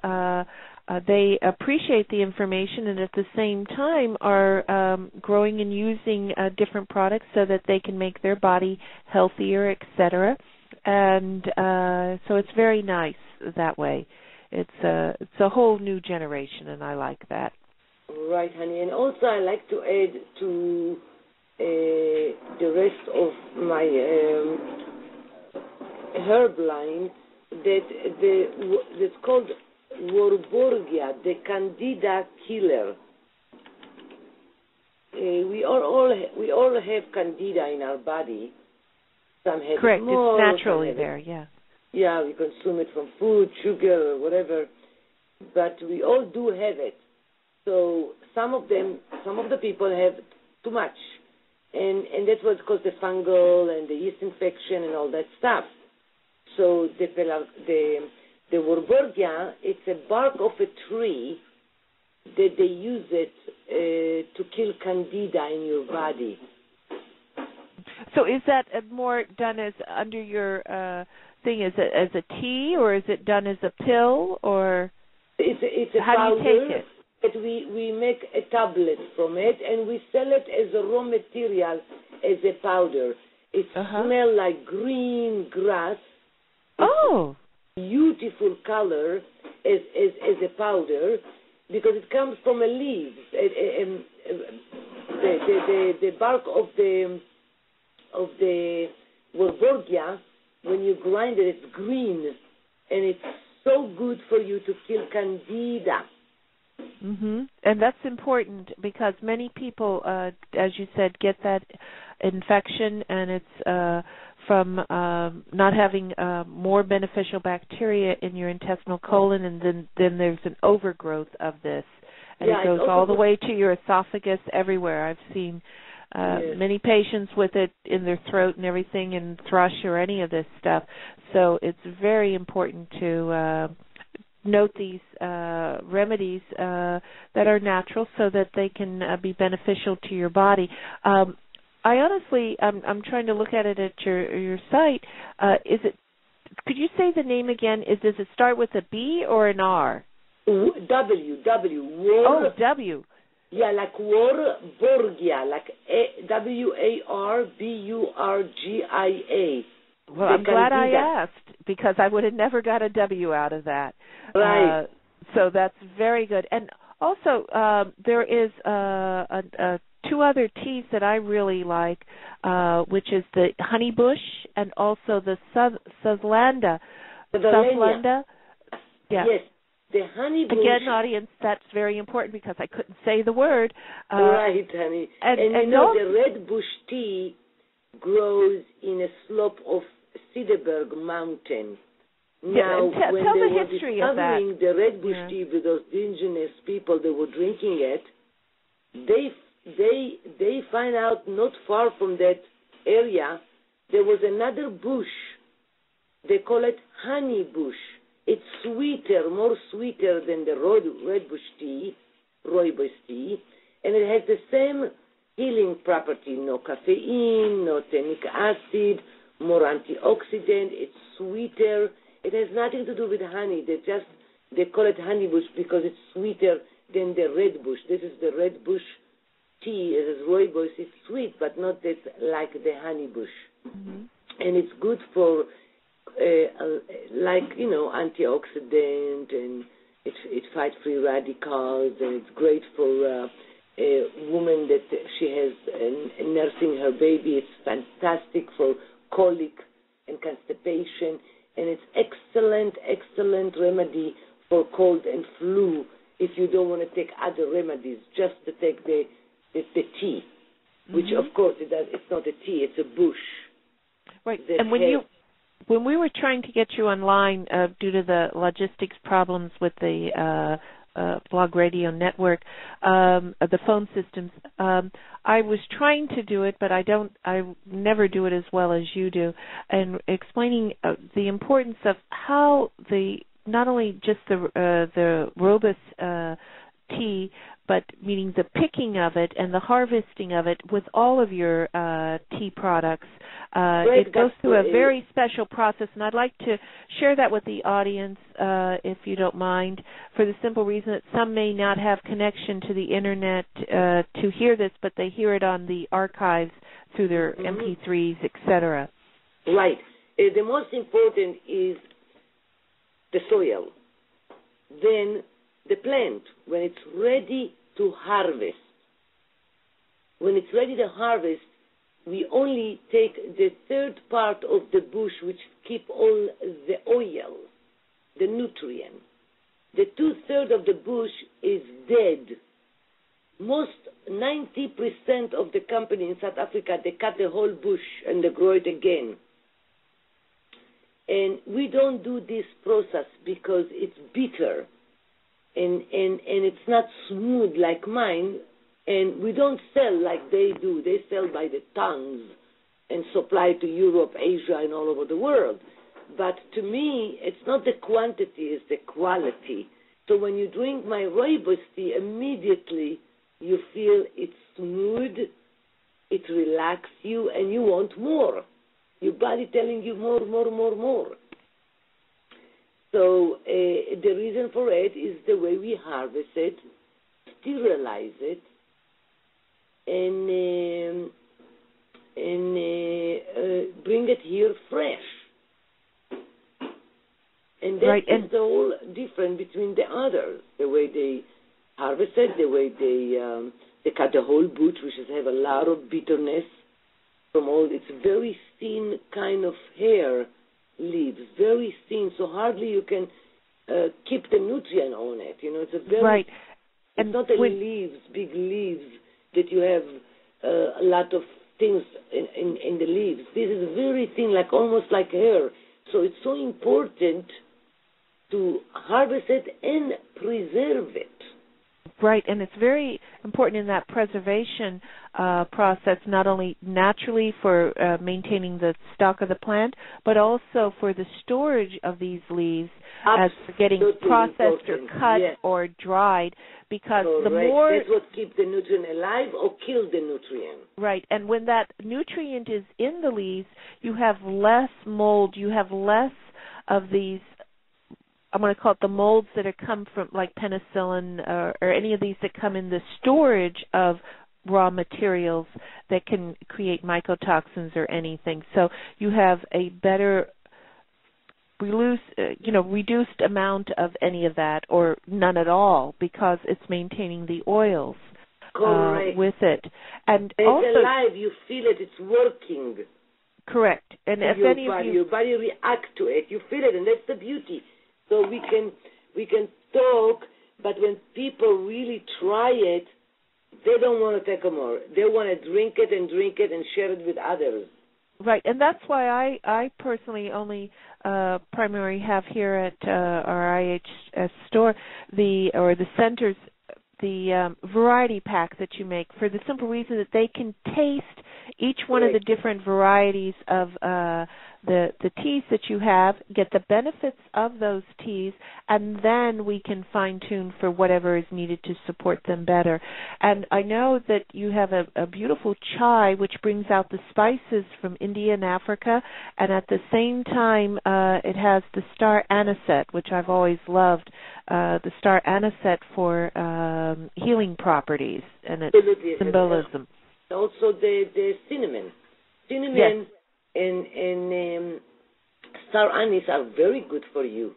they appreciate the information and at the same time are growing and using different products so that they can make their body healthier, etc. And so it's very nice that way. It's a whole new generation, and I like that. Right, honey. And also I like to add to the rest of my herb line that it's called Warburgia, the Candida killer. We all have Candida in our body. Some have correct. It more, it's naturally there. Yeah. Yeah, we consume it from food, sugar, or whatever. But we all do have it. So some of the people have too much, and that's what's caused the fungal and the yeast infection and all that stuff. So the Warburgia, it's a bark of a tree that they use it to kill Candida in your body. So is that more done as under your thing? Is it as a tea, or is it done as a pill, or it's a how powder do you take it? That we make a tablet from it, and we sell it as a raw material, as a powder. It smells like green grass. Oh. Beautiful color as a powder, because it comes from a leaf. The bark of the Warburgia, when you grind it, it's green, and it's so good for you to kill candida. And that's important because many people, as you said, get that infection, and it's from not having more beneficial bacteria in your intestinal colon, and then there's an overgrowth of this, and it goes all the way to your esophagus, everywhere. I've seen many patients with it in their throat and everything, and thrush or any of this stuff. So it's very important to note these remedies that are natural so that they can be beneficial to your body. I honestly, I'm trying to look at it at your site. Is it? Could you say the name again? Does it start with a B or an R? W. Oh, W. Yeah, like Warburgia, like Warburgia. Well, I'm glad I asked because I would have never got a W out of that. Right. So that's very good. And also, there is two other teas that I really like, which is the honeybush and also the Southlandia. Yeah. Yes. The honeybush. Again, audience, that's very important because I couldn't say the word. Right, honey. And you know, the red bush tea grows in a slope of Cederberg Mountain. Now, when tell they the were history of that. discovering the red bush tea with those indigenous people that were drinking it, they find out not far from that area there was another bush. They call it honey bush. It's sweeter, more sweeter than the red bush tea, rooibos tea, and it has the same healing property, no caffeine, no tannic acid, more antioxidant, it's sweeter. It has nothing to do with honey. They call it honey bush because it's sweeter than the red bush. This is the red bush tea. It is rooibos. It's sweet, but not that like the honey bush. And it's good for, antioxidant, and it fights free radicals, and it's great for a woman that she has nursing her baby. It's fantastic for colic and constipation, and it's excellent remedy for cold and flu if you don't want to take other remedies, just to take the tea, which of course it's not a tea, it's a bush. Right, and when we were trying to get you online due to the logistics problems with the blog radio network, the phone systems, I was trying to do it, but I never do it as well as you do, and explaining the importance of how not only just the rooibos tea, but meaning the picking of it and the harvesting of it with all of your tea products. It goes through a very special process, and I'd like to share that with the audience, if you don't mind, for the simple reason that some may not have connection to the Internet to hear this, but they hear it on the archives through their MP3s, etc. Right. The most important is the soil. Then the plant, when it's ready to harvest. When it's ready to harvest, we only take the third part of the bush, which keep all the oil, the nutrient. The 2/3 of the bush is dead. 90% of the company in South Africa, they cut the whole bush and they grow it again. And we don't do this process because it's bitter. And it's not smooth like mine, and we don't sell like they do. They sell by the tons and supply to Europe, Asia, and all over the world. But to me, it's not the quantity, it's the quality. So when you drink my rooibos tea, immediately you feel it's smooth, it relaxes you, and you want more. Your body telling you more. So the reason for it is the way we harvest it, sterilize it, and bring it here fresh. And that is the whole difference between the others, the way they harvest it, the way they cut the whole bush, which have a lot of bitterness from all. It's very thin kind of hair leaves, very thin, so hardly you can keep the nutrient on it. You know, it's a very right. It's not the leaves, big leaves that you have a lot of things in the leaves. This is very thin, like almost like hair. So it's so important to harvest it and preserve it. Right, and it's very important in that preservation process, not only naturally for maintaining the stock of the plant, but also for the storage of these leaves as they're getting processed or cut or dried, because the more... That's what keeps the nutrient alive or kills the nutrient. Right, and when that nutrient is in the leaves, you have less mold, you have less of these, I'm going to call it the molds that are come from, like penicillin or any of these that come in the storage of raw materials that can create mycotoxins or anything. So you have a better reduced amount of any of that, or none at all, because it's maintaining the oils with it. And it's also alive. You feel it. It's working. Correct. And if any of your body reacts to it, you feel it, and that's the beauty. So we can talk, but when people really try it, they don't want to take more. They want to drink it and share it with others. Right, and that's why I personally only primarily have here at our IHS store the centers the variety pack that you make, for the simple reason that they can taste each one of the different varieties of the teas that you have, get the benefits of those teas, and then we can fine-tune for whatever is needed to support them better. And I know that you have a beautiful chai which brings out the spices from India and Africa, and at the same time it has the star anisette, which I've always loved, the star anisette for healing properties and its symbolism. Also the cinnamon. Cinnamon and star anise are very good for you.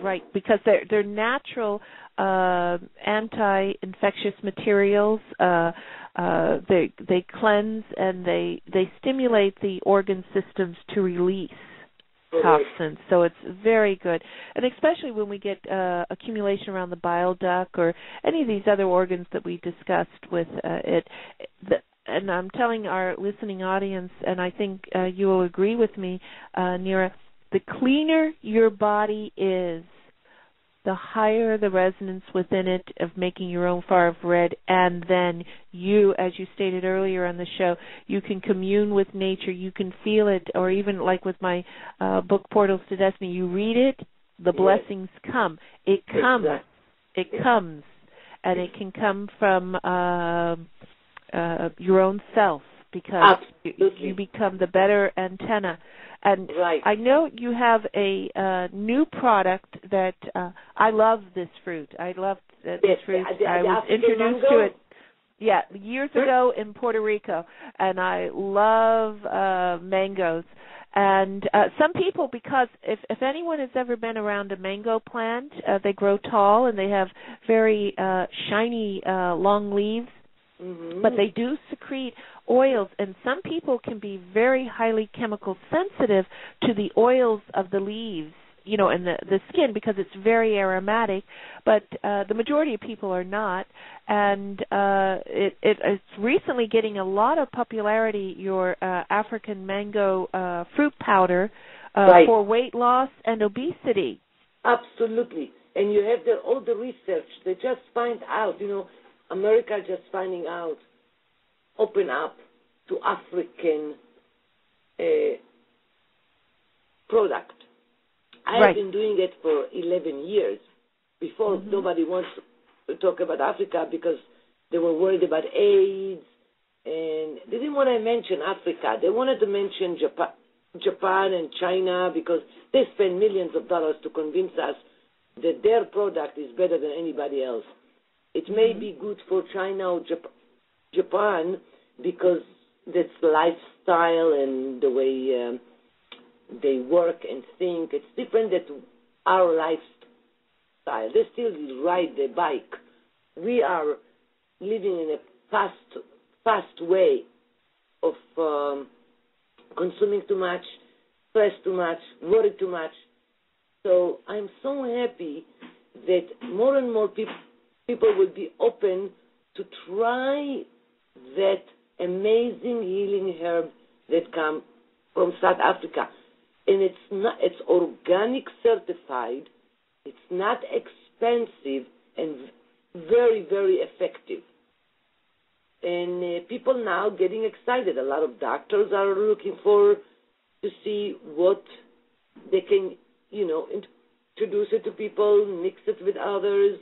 Right, because they're natural anti-infectious materials. They cleanse and they stimulate the organ systems to release toxins, so it's very good. And especially when we get accumulation around the bile duct or any of these other organs that we discussed with it. And I'm telling our listening audience, and I think you will agree with me, Nira, the cleaner your body is, the higher the resonance within it of making your own fire of red, and then you, as you stated earlier on the show, you can commune with nature, you can feel it, or even like with my book, Portals to Destiny, you read it, the blessings come. It comes. It comes. And it can come from your own self, because you become the better antenna. And I know you have a new product that I love this fruit. I love this fruit. I was introduced to it years ago in Puerto Rico, and I love mangoes. And some people, because if anyone has ever been around a mango plant, they grow tall and they have very shiny long leaves. Mm-hmm. But they do secrete oils, and some people can be very highly chemical sensitive to the oils of the leaves, and the skin, because it's very aromatic, but the majority of people are not. And it's recently getting a lot of popularity, your African mango fruit powder for weight loss and obesity. Absolutely. And you have all the research. They just find out, America just finding out, open up to African product. I have been doing it for 11 years. Before, nobody wants to talk about Africa because they were worried about AIDS, and they didn't want to mention Africa. They wanted to mention Japan and China, because they spend millions of dollars to convince us that their product is better than anybody else. It may be good for China or Japan because that's lifestyle and the way they work and think. It's different than our lifestyle. They still ride the bike. We are living in a fast way of consuming too much, stress too much, worry too much. So I'm so happy that more and more people will be open to try that amazing healing herb that comes from South Africa. And it's organic certified, it's not expensive, and very, very effective. And people now getting excited. A lot of doctors are looking to see what they can, introduce it to people, mix it with others,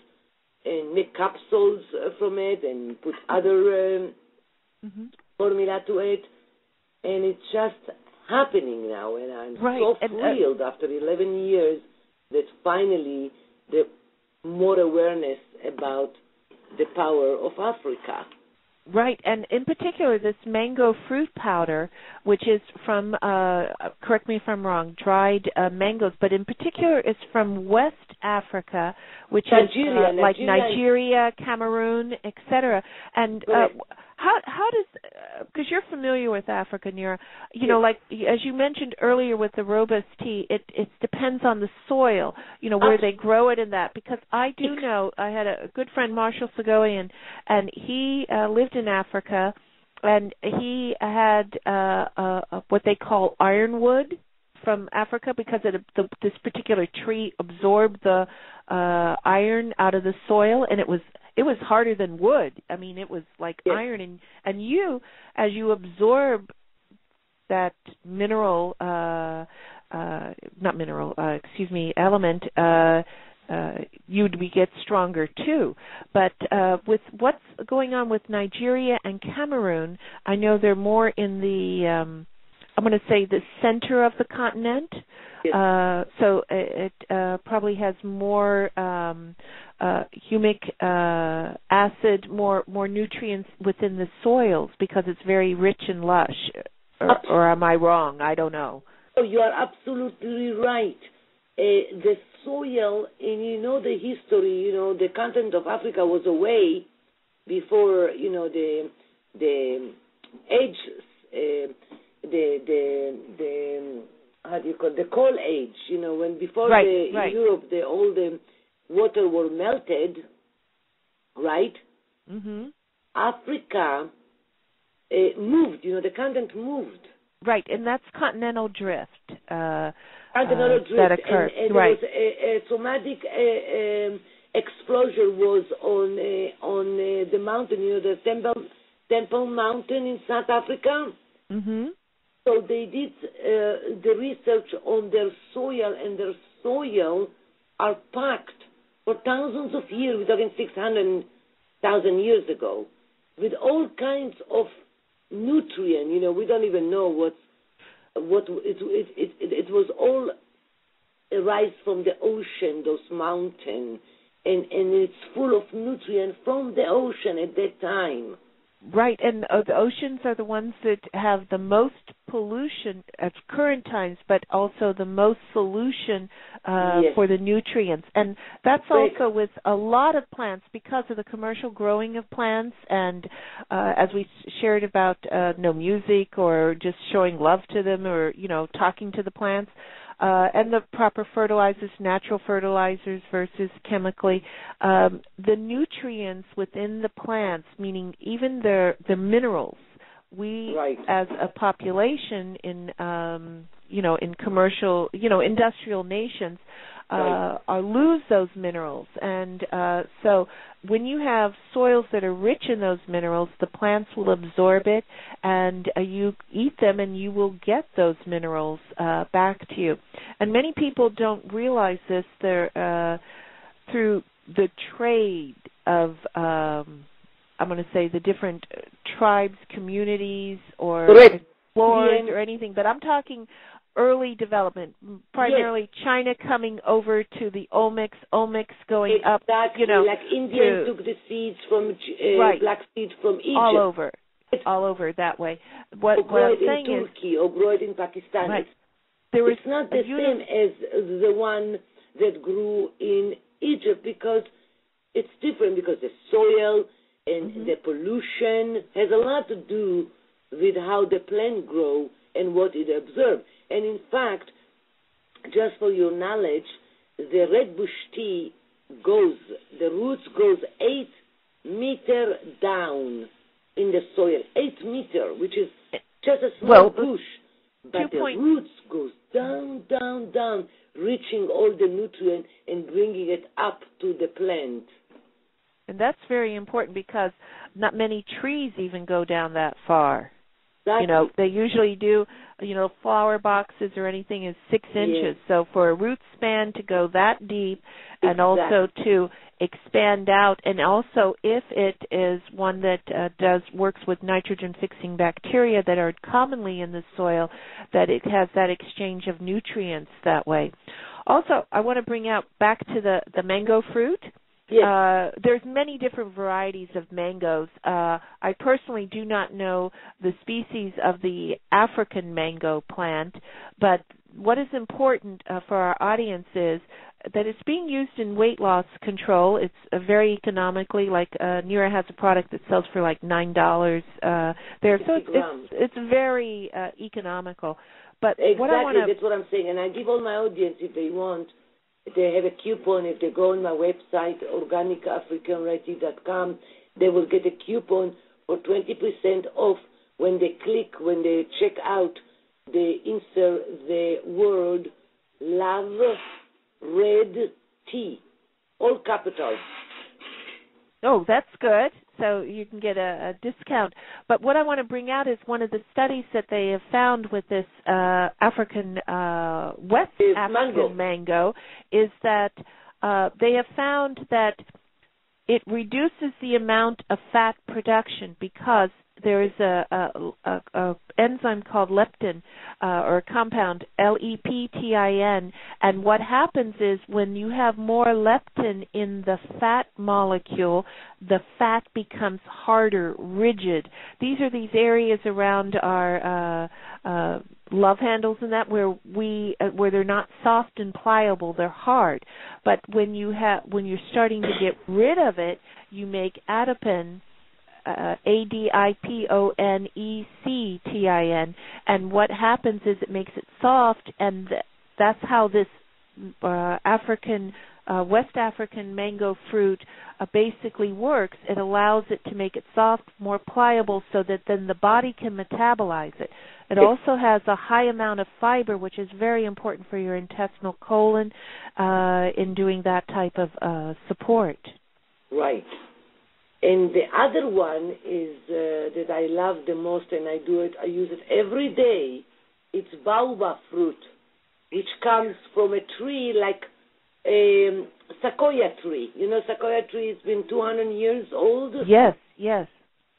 and make capsules from it, and put other formula to it. And it's just happening now, and I'm so thrilled after 11 years that finally there's more awareness about the power of Africa. Right, and in particular, this mango fruit powder, which is from, correct me if I'm wrong, dried mangoes, but in particular it's from West Africa, which Nigeria, is like Nigeria, Cameroon, etc. And how does, because you're familiar with Africa, Nira, like as you mentioned earlier with the robust tea, it depends on the soil, where they grow it and that. Because I do know, I had a good friend, Marshall Segoe, and he lived in Africa, and he had what they call ironwood from Africa because this particular tree absorbed the iron out of the soil, and it was harder than wood. I mean, it was like iron, and you, as you absorb that mineral, element, we get stronger too. But with what's going on with Nigeria and Cameroon, I know they're more in the, I'm going to say the center of the continent. Yes. So it probably has more humic acid, more nutrients within the soils because it's very rich and lush. Or am I wrong? I don't know. Oh, you are absolutely right. The soil, and the history, the continent of Africa was away before, the age, how do you call it, the coal age, when before Europe, all the water were melted, right? Mm-hmm. Africa moved, the continent moved. Right, and that's continental drift. Continental drift. That occurred, and right. There was a traumatic explosion was on the mountain, the Temple Mountain in South Africa. Mm-hmm. So they did the research on their soil, and their soil are packed for thousands of years. We're talking 600,000 years ago, with all kinds of nutrient. We don't even know what it was all arise from the ocean, those mountains, and it's full of nutrient from the ocean at that time. Right, and the oceans are the ones that have the most pollution at current times, but also the most solution for the nutrients. And that's also with a lot of plants because of the commercial growing of plants, and as we shared about no music or just showing love to them or, talking to the plants. And the proper fertilizers, natural fertilizers versus chemically, the nutrients within the plants, meaning even the minerals, we as a population in in commercial, industrial nations, lose those minerals. And so when you have soils that are rich in those minerals, the plants will absorb it, and you eat them, and you will get those minerals back to you. And many people don't realize this. They're through the trade of, I'm going to say, the different tribes, communities, or explorers or anything. But I'm talking early development, primarily China coming over to the Olmecs going up, like Indians took the seeds from black seeds from Egypt. All over that way. What grow I'm it saying in Turkey or grow it in Pakistan. Right. It's not the same as the one that grew in Egypt because it's different, because the soil and the pollution has a lot to do with how the plant grow and what it absorbs. And in fact, just for your knowledge, the red bush tea the roots goes 8 meters down in the soil. 8 meters, which is just a small bush. But the roots goes down, down, down, reaching all the nutrients and bringing it up to the plant. And that's very important because not many trees even go down that far. Exactly. You know, they usually do, flower boxes or anything is 6 inches. Yes. So for a root span to go that deep and Exactly. also to expand out, and also if it is one that works with nitrogen-fixing bacteria that are commonly in the soil, that it has that exchange of nutrients that way. Also, I want to bring out back to the mango fruit. Yes. There's many different varieties of mangoes. I personally do not know the species of the African mango plant, but what is important for our audience is that it's being used in weight loss control. It's very economically, like Nira has a product that sells for like $9 there. So it's very economical. But exactly, that's what I'm saying. And I give all my audience, if they want, they have a coupon. If they go on my website, organicafricanredtea.com, they will get a coupon for 20% off when they check out, they insert the word love red tea, all capitals. Oh, that's good. So you can get a discount. But what I want to bring out is one of the studies that they have found with this West African mango is that they have found that it reduces the amount of fat production because there is a enzyme called leptin, or a compound, leptin, and what happens is when you have more leptin in the fat molecule, the fat becomes harder, rigid. These are these areas around our love handles and that where they're not soft and pliable, they're hard. But when you're starting to get rid of it, you make adipin. ADIPONECTIN, and what happens is it makes it soft, and that's how this West African mango fruit basically works. It allows it to make it soft, more pliable, so that then the body can metabolize it. It also has a high amount of fiber, which is very important for your intestinal colon in doing that type of support. Right. And the other one is that I love the most, and I use it every day. It's baobab fruit, which comes from a tree like a sequoia tree. You know, sequoia tree has been 200 years old. Yes, yes.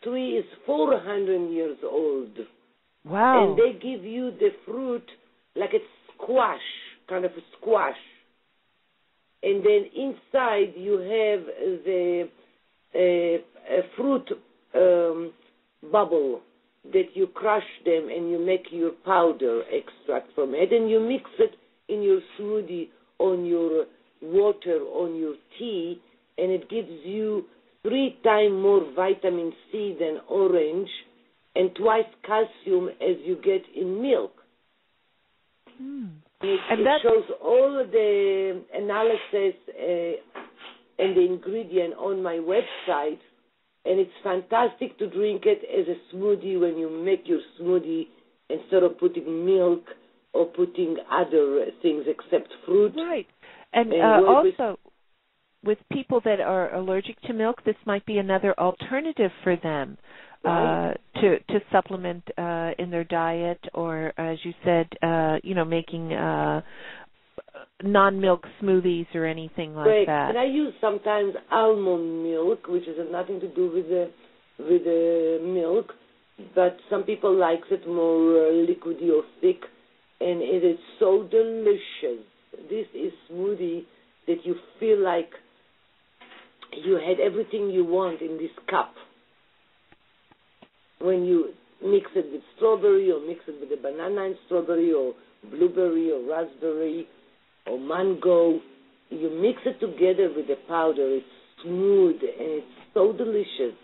Tree is 400 years old. Wow. And they give you the fruit like a squash, kind of a squash. And then inside you have the a fruit bubble that you crush them and you make your powder extract from it, and you mix it in your smoothie, on your water, on your tea, and it gives you 3 times more vitamin C than orange and twice calcium as you get in milk. It shows all the analysis and the ingredient on my website, and it's fantastic to drink it as a smoothie when you make your smoothie instead of putting milk or putting other things except fruit. Right. And also, with people that are allergic to milk, this might be another alternative for them to supplement in their diet, or, as you said, making non-milk smoothies or anything like that. And I use sometimes almond milk, which has nothing to do with the milk, but some people like it more liquidy or thick, and it is so delicious. This is smoothie that you feel like you had everything you want in this cup. When you mix it with strawberry, or mix it with a banana and strawberry, or blueberry, or raspberry, or mango, you mix it together with the powder. It's smooth and it's so delicious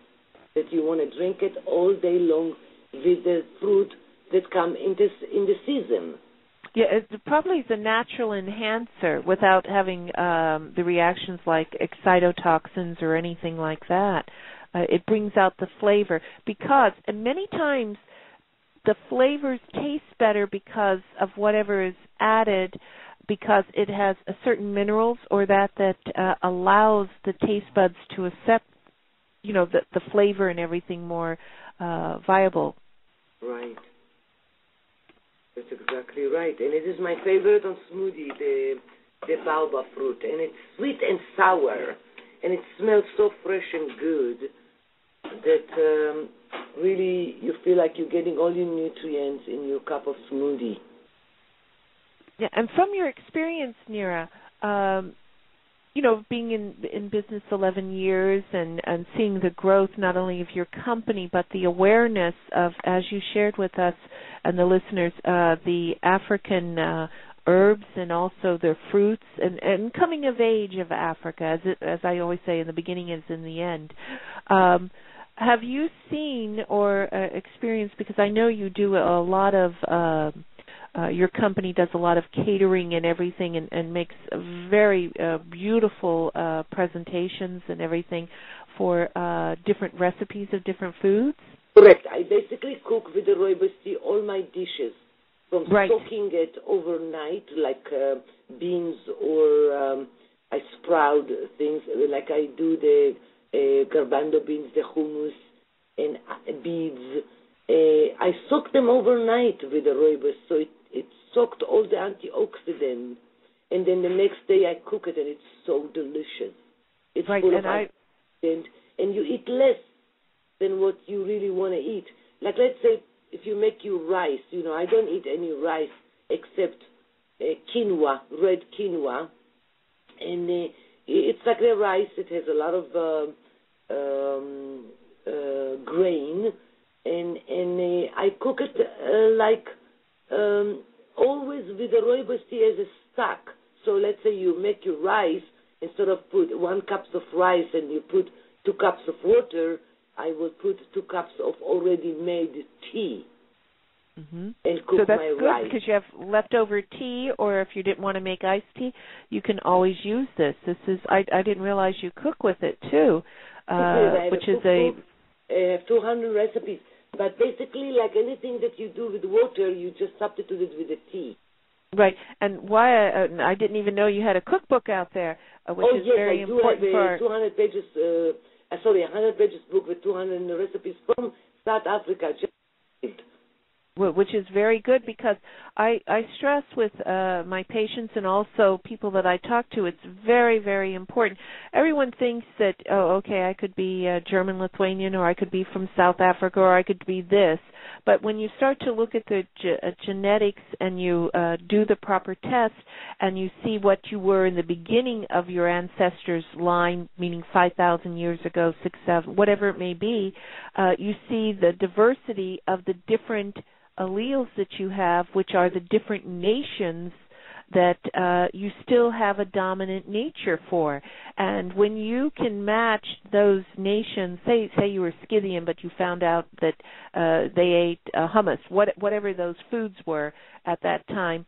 that you want to drink it all day long with the fruit that come in the season. Yeah, it probably is a natural enhancer without having the reactions like excitotoxins or anything like that. It brings out the flavor because, and many times, the flavors taste better because of whatever is added, because it has a certain minerals or that allows the taste buds to accept, the flavor and everything more viable. Right. That's exactly right. And it is my favorite on smoothie, the baobab fruit. And it's sweet and sour. And it smells so fresh and good that really you feel like you're getting all your nutrients in your cup of smoothie. Yeah, and from your experience, Nira, being in business 11 years and seeing the growth not only of your company but the awareness of, as you shared with us and the listeners, the African herbs and also their fruits and coming of age of Africa, as I always say, in the beginning is in the end. Have you seen or experienced, because I know you do a lot of your company does a lot of catering and everything and makes very beautiful presentations and everything for different recipes of different foods? Correct. I basically cook with the rooibos tea all my dishes, from soaking it overnight, like beans or I sprout things, like I do the garbanzo beans, the hummus, and beads. I soak them overnight with the rooibos, so it soaked all the antioxidants, and then the next day I cook it, and it's so delicious. It's full of antioxidants, and you eat less than what you really want to eat. Like, let's say, if you make your rice, I don't eat any rice except quinoa, red quinoa, and it's like the rice. It has a lot of grain, and I cook it like always with the rooibos tea as a stock. So let's say you make your rice, instead of put 1 cup of rice and you put 2 cups of water, I will put 2 cups of already made tea and cook my rice. So that's good because you have leftover tea, or if you didn't want to make iced tea, you can always use this. This is I didn't realize you cook with it too, which is I have 200 recipes. But basically, like anything that you do with water, you just substitute it with the tea. Right. And why I didn't even know you had a cookbook out there, which is very important for. I do have a 200 pages. 100 pages book with 200 recipes from South Africa. Which is very good because I stress with my patients and also people that I talk to, it's very, very important. Everyone thinks that, I could be German Lithuanian, or I could be from South Africa, or I could be this. But when you start to look at the genetics and you do the proper test and you see what you were in the beginning of your ancestors' line, meaning 5,000 years ago, 6,000, whatever it may be, you see the diversity of the different alleles that you have, which are the different nations that you still have a dominant nature for. And when you can match those nations, say you were Scythian, but you found out that they ate hummus, whatever those foods were at that time,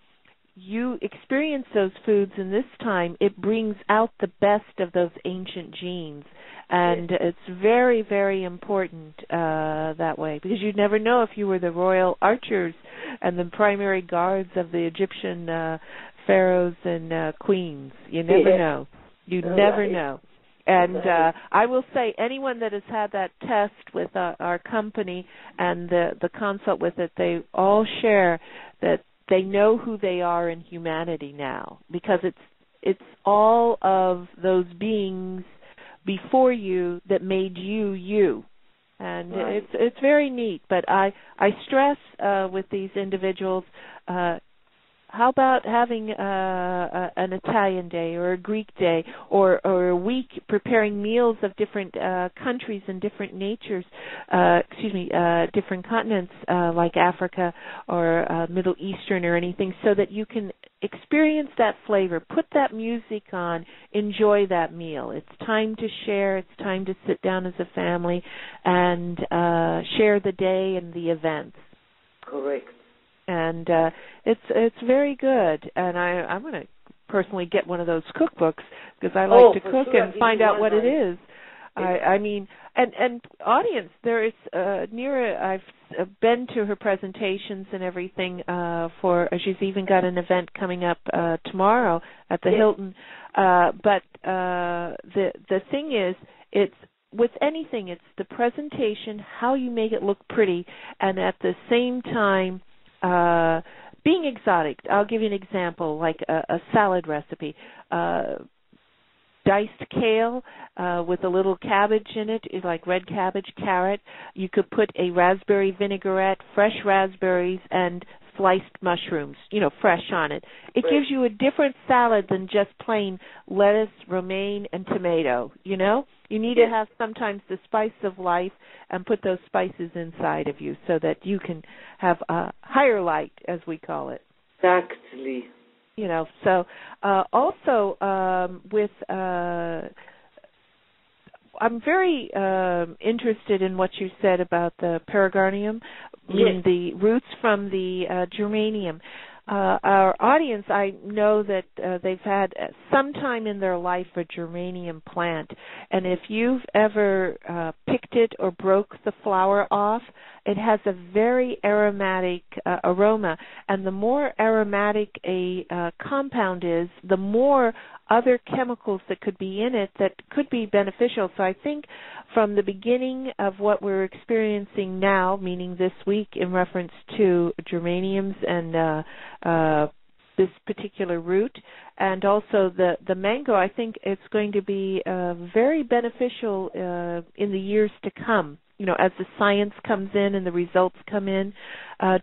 you experience those foods, and this time it brings out the best of those ancient genes. And it's very, very important that way, because you'd never know if you were the royal archers and the primary guards of the Egyptian pharaohs and queens. You never know. You never know. And I will say, anyone that has had that test with our company and the consult with it, they all share that they know who they are in humanity now, because it's all of those beings before you that made you. And it's very neat. But I stress with these individuals, how about having an Italian day or a Greek day or a week preparing meals of different countries and different natures, different continents like Africa or Middle Eastern or anything, so that you can experience that flavor, put that music on, enjoy that meal. It's time to share. It's time to sit down as a family and share the day and the events. Correct. and it's very good. And I'm going to personally get one of those cookbooks because I like to cook and find out what it is. I mean, and audience, there is Nira. I've been to her presentations and everything. She's even got an event coming up tomorrow at the Hilton. But the thing is, it's with anything, it's the presentation, how you make it look pretty, and at the same time being exotic. I'll give you an example, like a salad recipe. Diced kale with a little cabbage in it, like red cabbage, carrot. You could put a raspberry vinaigrette, fresh raspberries, and sliced mushrooms, fresh on it. It gives you a different salad than just plain lettuce, romaine, and tomato, You need to have sometimes the spice of life and put those spices inside of you so that you can have a higher light, as we call it. Exactly. So also with I'm very interested in what you said about the perigarnium, meaning the roots from the geranium. Our audience, I know that they've had some time in their life a geranium plant, and if you've ever picked it or broke the flower off, it has a very aromatic aroma, and the more aromatic a compound is, the more other chemicals that could be in it that could be beneficial. So I think from the beginning of what we're experiencing now, meaning this week in reference to geraniums and this particular root, and also the mango, I think it's going to be very beneficial in the years to come. As the science comes in and the results come in,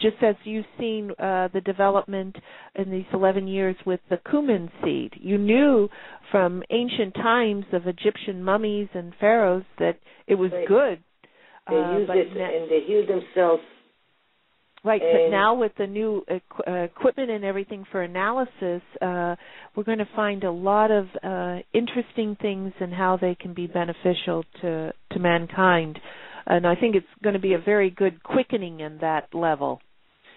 just as you've seen the development in these 11 years with the cumin seed. You knew from ancient times of Egyptian mummies and pharaohs that it was good. They used it and they healed themselves. Right, but now with the new equipment and everything for analysis, we're going to find a lot of interesting things and how they can be beneficial to mankind. And I think it's going to be a very good quickening in that level.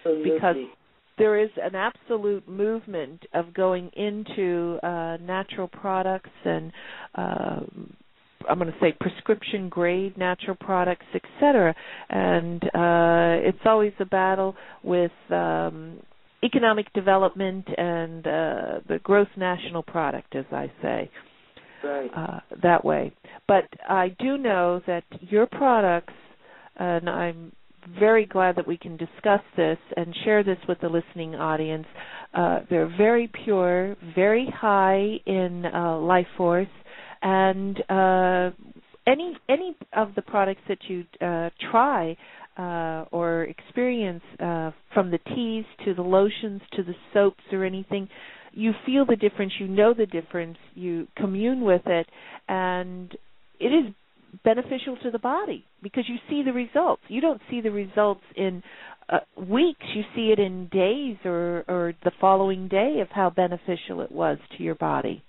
Absolutely. Because there is an absolute movement of going into natural products and I'm going to say prescription grade natural products, etc. And it's always a battle with economic development and the gross national product, as I say. Right. That way. But I do know that your products, and I'm very glad that we can discuss this and share this with the listening audience, they're very pure, very high in life force, and any of the products that you try or experience, from the teas to the lotions to the soaps or anything, you feel the difference, you know the difference, you commune with it, and it is beneficial to the body because you see the results. You don't see the results in weeks, you see it in days or the following day of how beneficial it was to your body.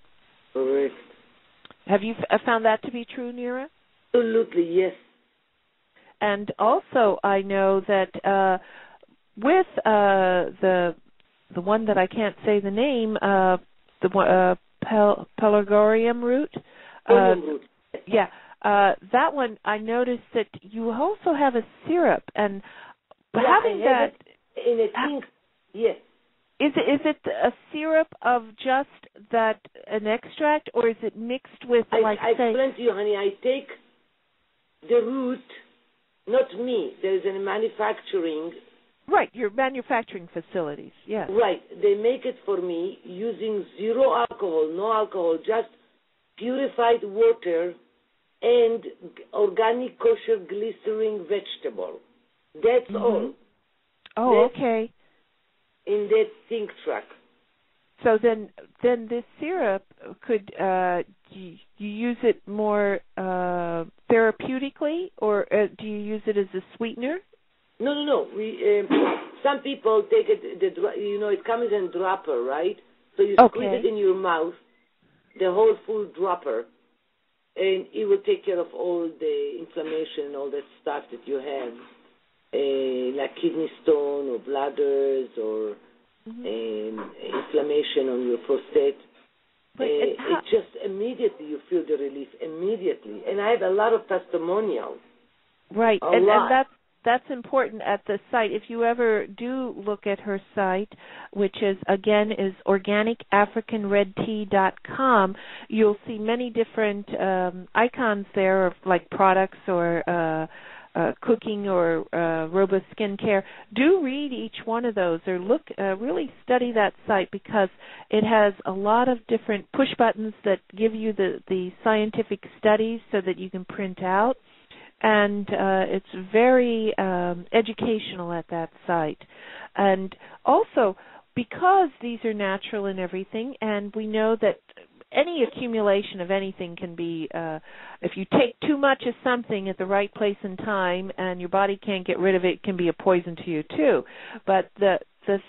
Correct. Have you found that to be true, Nira? Absolutely, yes. And also I know that with the one that I can't say the name, the pelargonium root. Yeah, that one I noticed that you also have a syrup, and having that in a thing, yes. Is it a syrup of just that an extract, or is it mixed with I explained to you, honey. I take the root, not me. There is a manufacturing. Right, your manufacturing facilities, yes. Right, they make it for me using zero alcohol, no alcohol, just purified water and organic kosher glycerin vegetable. That's all. Oh, okay. In that think track. So then this syrup could you use it more therapeutically, or do you use it as a sweetener? No. We some people take it. It comes in a dropper, right? So you squeeze it in your mouth, the whole full dropper, and it will take care of all the inflammation and all that stuff that you have. like kidney stone or bladders or inflammation on your prostate. It just immediately you feel the relief immediately, and I have a lot of testimonials. Right, and that's important at the site. If you ever do look at her site, which is organicafricanredtea.com, you'll see many different icons there of like products or cooking or robust skincare. Do read each one of those or look, really study that site because it has a lot of different push buttons that give you the scientific studies so that you can print out. And it's very educational at that site. And also, because these are natural and everything, and we know that any accumulation of anything can be, if you take too much of something at the right place and time and your body can't get rid of it, it can be a poison to you too. But the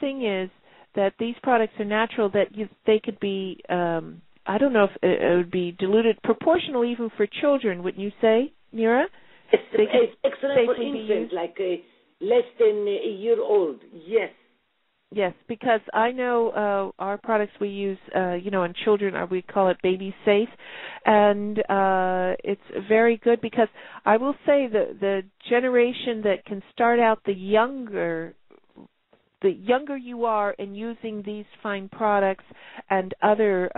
thing is that these products are natural, that they could be, I don't know if it would be diluted proportional even for children, wouldn't you say, Nira? It's excellent for infants, like less than a year old. Yes. Yes, because I know our products we use, in children, we call it baby safe, and it's very good because I will say the generation that can start out the younger you are in using these fine products and other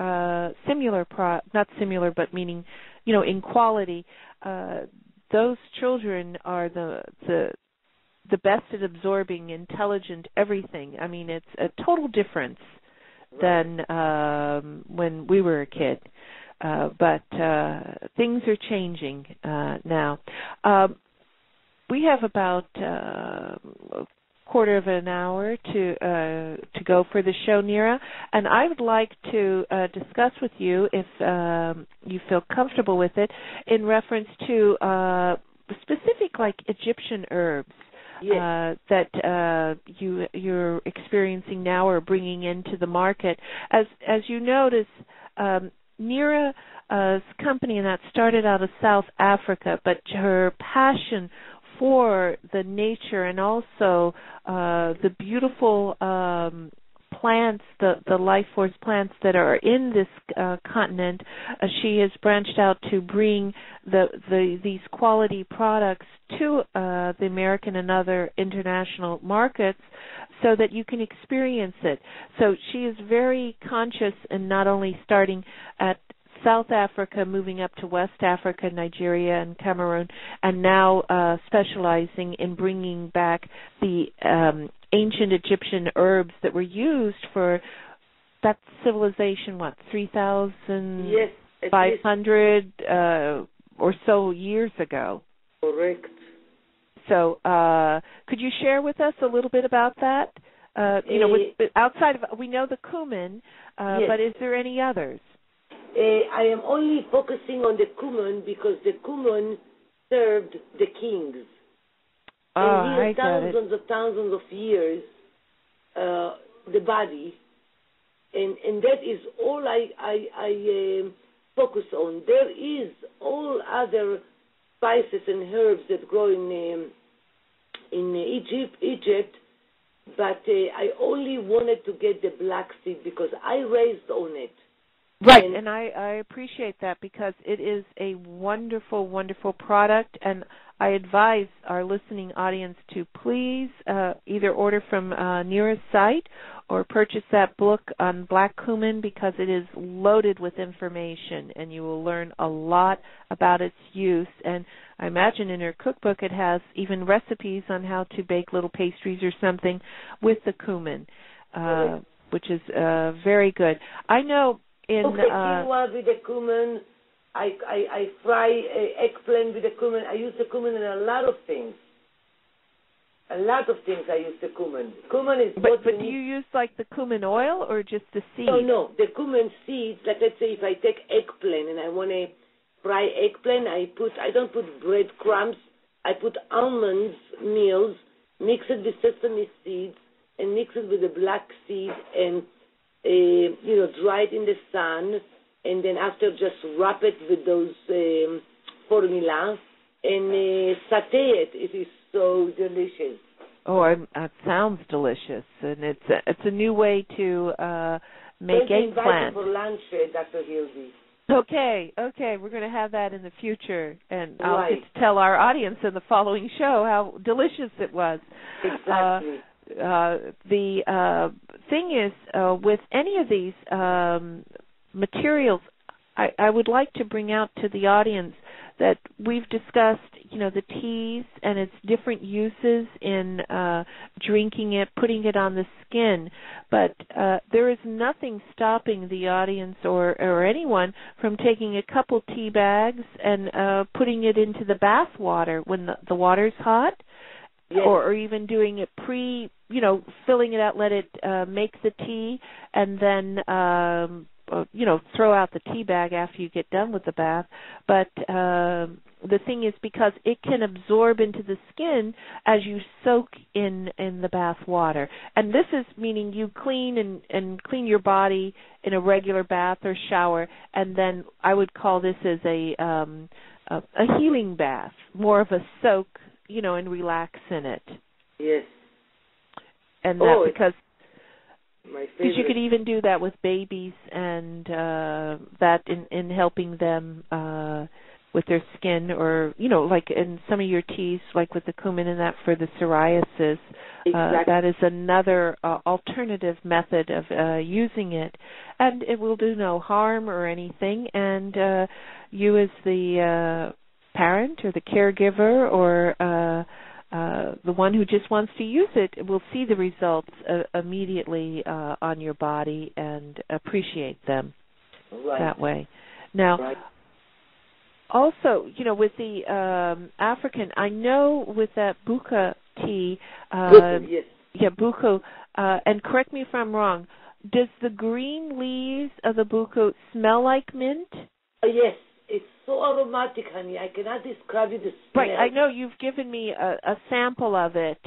similar not similar, but meaning, in quality, those children are the best at absorbing, intelligent, everything. I mean, it's a total difference than when we were a kid. But things are changing now. We have about a quarter of an hour to go for the show, Nira, and I would like to discuss with you, if you feel comfortable with it, in reference to specific, like Egyptian herbs. Yes. That you're experiencing now or bringing into the market. As you notice, Nira's company, and that started out of South Africa, but her passion for the nature and also the beautiful plants, the life force plants that are in this continent, she has branched out to bring these quality products to the American and other international markets so that you can experience it. So she is very conscious in not only starting at South Africa, moving up to West Africa, Nigeria, and Cameroon, and now specializing in bringing back the ancient Egyptian herbs that were used for that civilization, 3,500 or so years ago. Correct. So could you share with us a little bit about that? Outside of, we know the cumin, yes. But is there any others? I am only focusing on the cumin because the cumin served the kings. And here, thousands of years, the body, and that is all I focus on. There is all other spices and herbs that grow in Egypt, but I only wanted to get the black seed because I raised on it. Right, and I appreciate that because it is a wonderful, wonderful product, and I advise our listening audience to please either order from Nira's site or purchase that book on black cumin because it is loaded with information, and you will learn a lot about its use. And I imagine in her cookbook it has even recipes on how to bake little pastries or something with the cumin, which is very good. I know. Quinoa with the cumin. I fry eggplant with the cumin. I use the cumin in a lot of things. A lot of things I use the cumin. Cumin is But do you use like the cumin oil or just the seeds? No. The cumin seeds, like let's say if I take eggplant and I want to fry eggplant, I don't put breadcrumbs. I put almonds, meals, mix it with sesame seeds, and mix it with the black seed and dry it in the sun, and then after just wrap it with those formula and saute it. It is so delicious. Oh, it sounds delicious, and it's a new way to make eggplant. For lunch, Dr. Hildy. Okay, we're going to have that in the future, and I'll get to tell our audience in the following show how delicious it was. Exactly. The thing is, with any of these materials, I would like to bring out to the audience that we've discussed, the teas and its different uses in drinking it, putting it on the skin. But there is nothing stopping the audience or anyone from taking a couple tea bags and putting it into the bath water when the water's hot. Yes. Or even doing it filling it out, let it make the tea, and then throw out the tea bag after you get done with the bath. But the thing is, because it can absorb into the skin as you soak in the bath water. And this is meaning you clean and clean your body in a regular bath or shower, and then I would call this as a healing bath, more of a soak, and relax in it. Yes. And that because you could even do that with babies, and that in helping them with their skin, or like in some of your teas, like with the cumin and that for the psoriasis. Exactly. That is another alternative method of using it, and it will do no harm or anything. And you, as the parent or the caregiver or the one who just wants to use it, will see the results immediately on your body and appreciate them that way. Now, also, with the African, I know with that buka tea, buku, and correct me if I'm wrong, does the green leaves of the buku smell like mint? Yes. It's so aromatic, honey. I cannot describe it. The smell. Right. I know you've given me a sample of it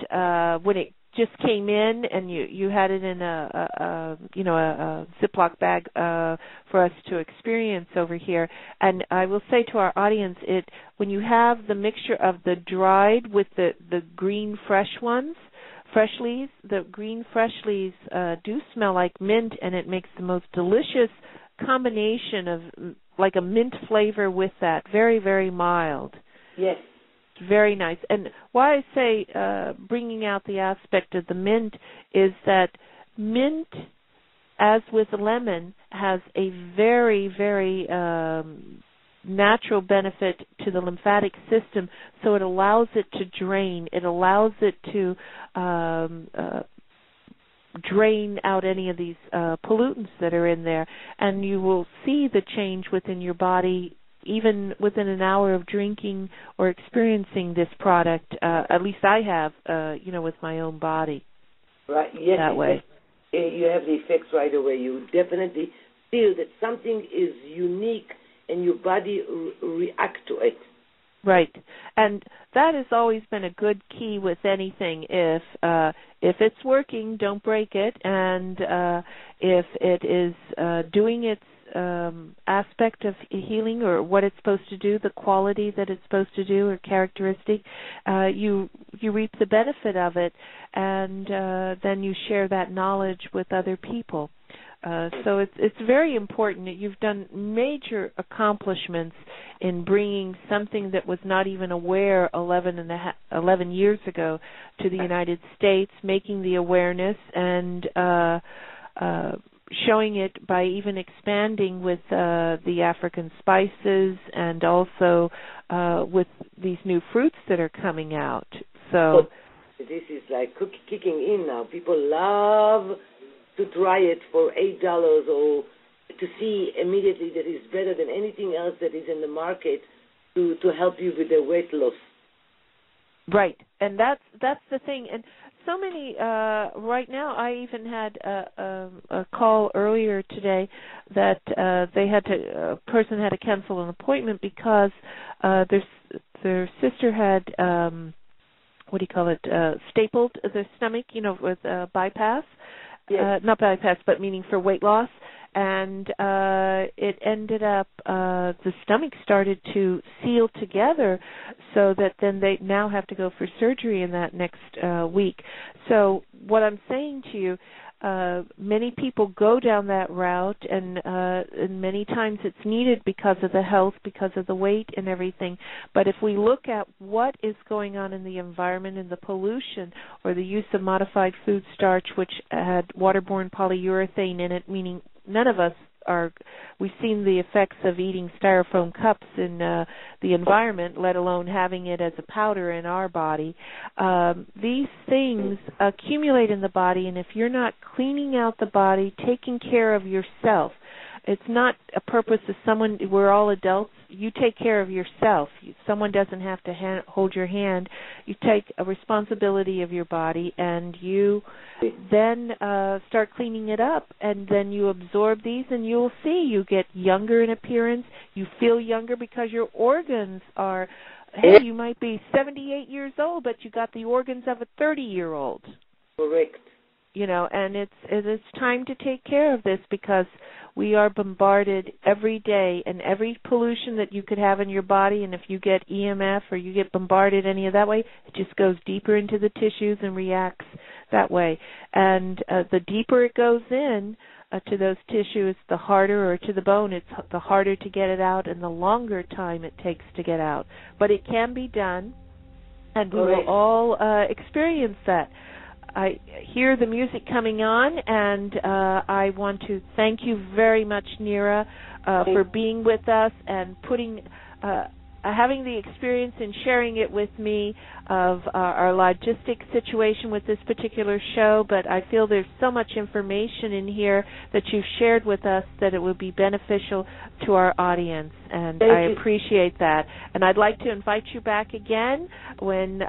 when it just came in, and you had it in a Ziploc bag for us to experience over here. And I will say to our audience, when you have the mixture of the dried with the green fresh ones, fresh leaves, the green fresh leaves do smell like mint, and it makes the most delicious combination of like a mint flavor with that. Very, very mild. Yes. Very nice. And why I say bringing out the aspect of the mint is that mint, as with lemon, has a very, very natural benefit to the lymphatic system, so it allows it to drain. It allows it to drain out any of these pollutants that are in there, and you will see the change within your body even within an hour of drinking or experiencing this product. At least I have, with my own body. Right. Yes. That way. You have the effects right away. You definitely feel that something is unique, and your body reacts to it. Right, and that has always been a good key with anything. If it's working, don't break it, and if it is doing its aspect of healing or what it's supposed to do, the quality that it's supposed to do or characteristic, you reap the benefit of it, and then you share that knowledge with other people. So it's very important that you've done major accomplishments in bringing something that was not even aware 11 years ago to the United States, making the awareness and showing it by even expanding with the African spices and also with these new fruits that are coming out. So this is like kicking in now. People love to try it for $8 or to see immediately that it's better than anything else that is in the market to help you with the weight loss. Right, and that's the thing. And so many right now. I even had a call earlier today that they had to a person had to cancel an appointment because their sister had stapled their stomach, with bypass. Yes. Not bypass, but meaning for weight loss. and it ended up the stomach started to seal together, so that then they now have to go for surgery in that next week. So what I'm saying to you, many people go down that route, and many times it's needed because of the health, because of the weight and everything. But if we look at what is going on in the environment and the pollution, or the use of modified food starch, which had waterborne polyurethane in it, meaning none of us we've seen the effects of eating styrofoam cups in the environment, let alone having it as a powder in our body. These things accumulate in the body, and if you're not cleaning out the body, taking care of yourself, it's not a purpose of someone, we're all adults, you take care of yourself. Someone doesn't have to hold your hand. You take a responsibility of your body, and you then start cleaning it up, and then you absorb these, and you'll see you get younger in appearance. You feel younger because your organs are, hey, you might be 78 years old, but you got the organs of a 30-year-old. Correct. And it's time to take care of this, because we are bombarded every day, and every pollution that you could have in your body, and if you get EMF or you get bombarded any of that way, it just goes deeper into the tissues and reacts that way. And the deeper it goes in to those tissues, the harder, or to the bone, it's the harder to get it out, and the longer time it takes to get out. But it can be done, and we will all experience that. I hear the music coming on, and I want to thank you very much, Nira, for being with us and having the experience and sharing it with me of our logistic situation with this particular show. But I feel there's so much information in here that you've shared with us that it would be beneficial to our audience, and I appreciate that. And I'd like to invite you back again when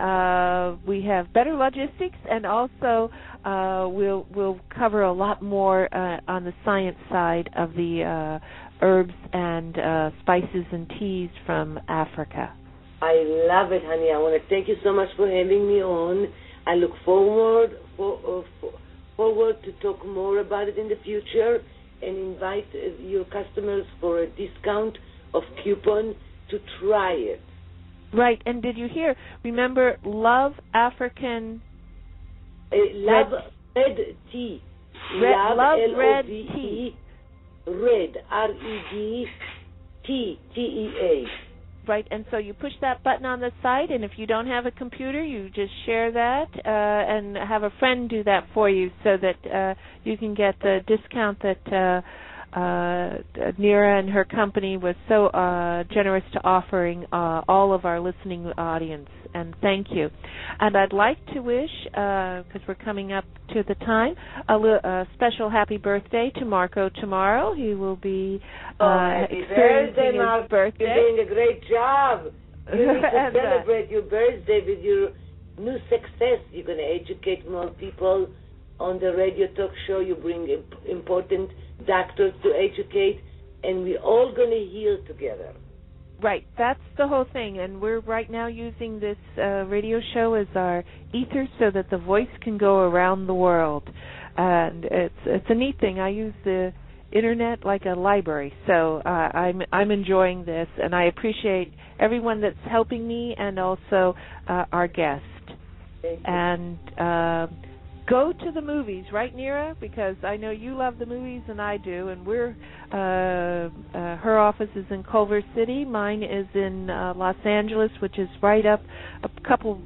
we have better logistics, and also we'll cover a lot more on the science side of the herbs and spices and teas from Africa. I love it, honey. I want to thank you so much for having me on. I look forward to talk more about it in the future, and invite your customers for a discount of coupon to try it. Right, and did you hear? Remember, Love African Red Tea. Love Red Tea. Tea. Red, R-E-D, T-T-E-A. Right, and so you push that button on the side, and if you don't have a computer, you just share that and have a friend do that for you, so that you can get the discount that Nira and her company was so generous to offering all of our listening audience, and thank you. And I'd like to wish, because we're coming up to the time, a special happy birthday to Marco tomorrow. He will be experiencing his birthday. You're doing a great job. You need to celebrate your birthday with your new success. You're going to educate more people on the radio talk show. You bring important doctors to educate, and we're all going to heal together. Right, that's the whole thing, and we're right now using this radio show as our ether so that the voice can go around the world, and it's a neat thing. I use the internet like a library, so I'm enjoying this, and I appreciate everyone that's helping me, and also our guest. And go to the movies, right, Nira? Because I know you love the movies, and I do. And we're her office is in Culver City. Mine is in Los Angeles, which is right up a couple